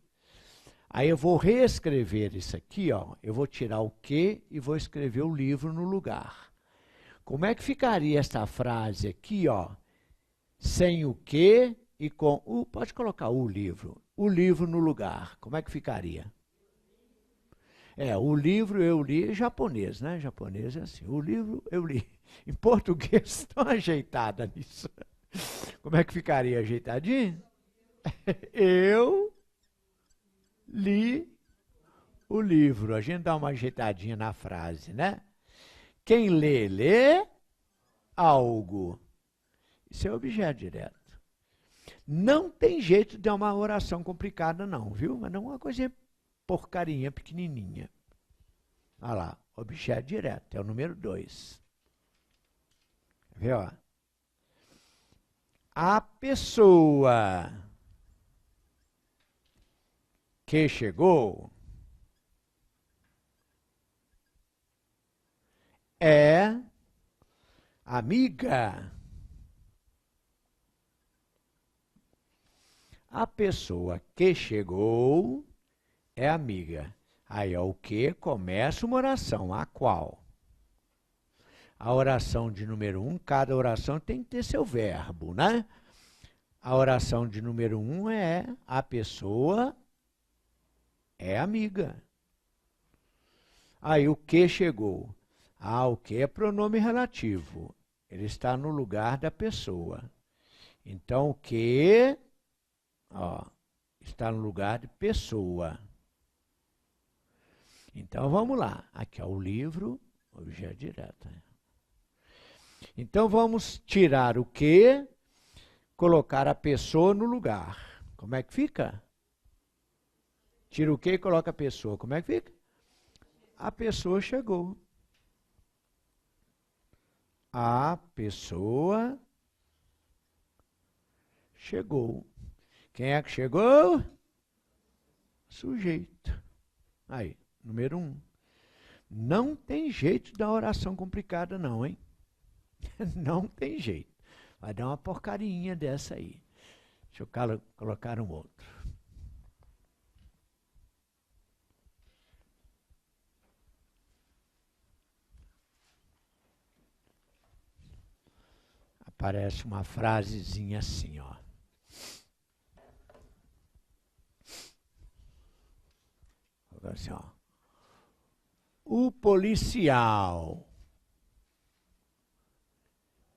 Aí eu vou reescrever isso aqui, ó. Eu vou tirar o que e vou escrever o livro no lugar. Como é que ficaria essa frase aqui, ó? Sem o que e com o... Pode colocar o livro. O livro no lugar. Como é que ficaria? O livro eu li em japonês, né? Japonês é assim. O livro eu li. Em português estão ajeitadas nisso. Como é que ficaria ajeitadinho? Eu li o livro. A gente dá uma ajeitadinha na frase, né? Quem lê, lê algo. Isso é objeto direto. Não tem jeito de dar uma oração complicada, não, viu? Mas não é uma coisinha porcarinha pequenininha. Olha lá, objeto direto, é o número 2. Viu? A pessoa que chegou é amiga. A pessoa que chegou é amiga. Aí, ó, o que começa uma oração, a qual? A oração de número 1, cada oração tem que ter seu verbo, né? A oração de número 1 é a pessoa é amiga. Aí, o que chegou? O que é pronome relativo. Ele está no lugar da pessoa. Então, o que, ó, está no lugar de pessoa. Então, vamos lá. Aqui é o livro, objeto direto. Então, vamos tirar o que, colocar a pessoa no lugar. Como é que fica? Tira o que e coloca a pessoa. Como é que fica? A pessoa chegou. A pessoa chegou. Quem é que chegou? Sujeito. Aí, número 1. Não tem jeito de dar oração complicada, não, hein? Não tem jeito. Vai dar uma porcarinha dessa aí. Deixa eu colocar um outro. Aparece uma frasezinha assim, ó. Assim, ó. O policial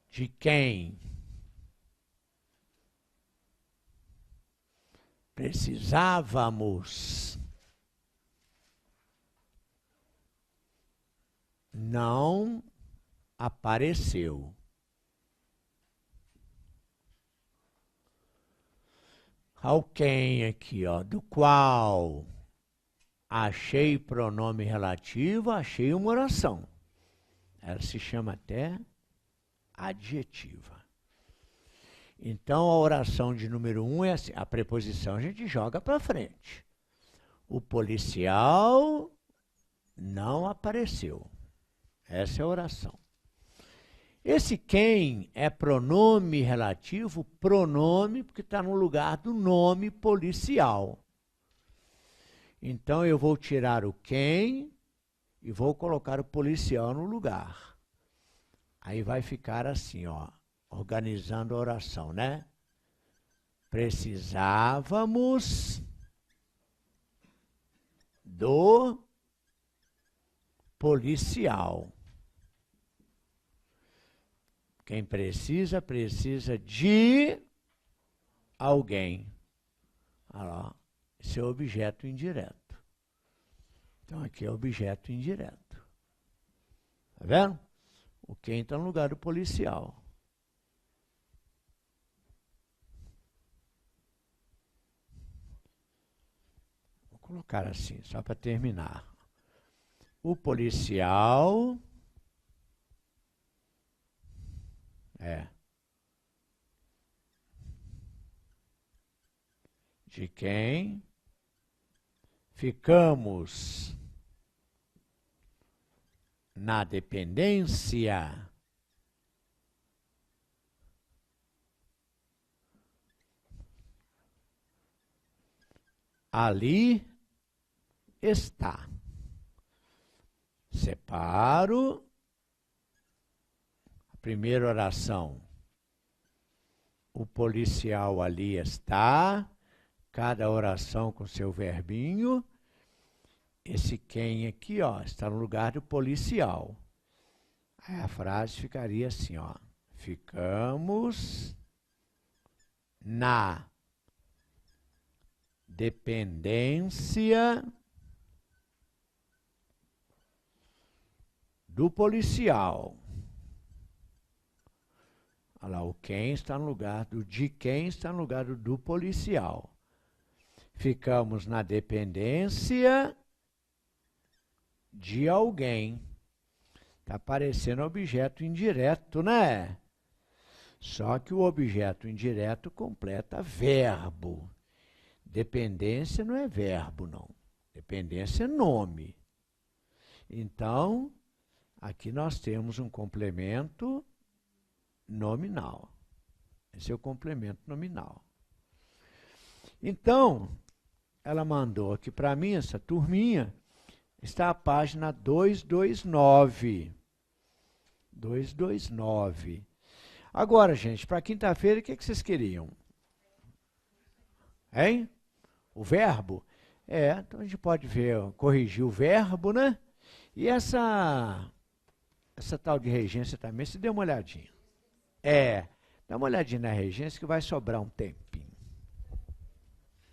de quem precisávamos não apareceu. Alguém aqui, ó, do qual achei pronome relativo, achei uma oração. Ela se chama até adjetiva. Então, a oração de número 1 é assim, a preposição a gente joga para frente. O policial não apareceu. Essa é a oração. Esse quem é pronome relativo, pronome porque está no lugar do nome policial. Então, eu vou tirar o quem e vou colocar o policial no lugar. Aí vai ficar assim, ó, organizando a oração, né? Precisávamos do policial. Quem precisa, precisa de alguém. Olha lá, esse é o objeto indireto. Então, aqui é o objeto indireto. Tá vendo? O quem está no lugar do policial. colocar assim, só para terminar. O policial de quem ficamos na dependência ali está. Separo a primeira oração. O policial ali está, cada oração com seu verbinho. Esse quem aqui, ó, está no lugar do policial. Aí a frase ficaria assim, ó. Ficamos na dependência do policial. Olha lá, o quem está no lugar do de quem está no lugar do policial. Ficamos na dependência de alguém. Está aparecendo objeto indireto, né? Só que o objeto indireto completa verbo. Dependência não é verbo, não. Dependência é nome. Então, aqui nós temos um complemento nominal. Esse é o complemento nominal. Então, ela mandou aqui para mim, essa turminha, está a página 229. 229. Agora, gente, para quinta-feira, o que vocês queriam? Hein? O verbo? Então a gente pode ver, corrigir o verbo, né? E essa tal de regência também, se dê uma olhadinha. Dá uma olhadinha na regência que vai sobrar um tempo.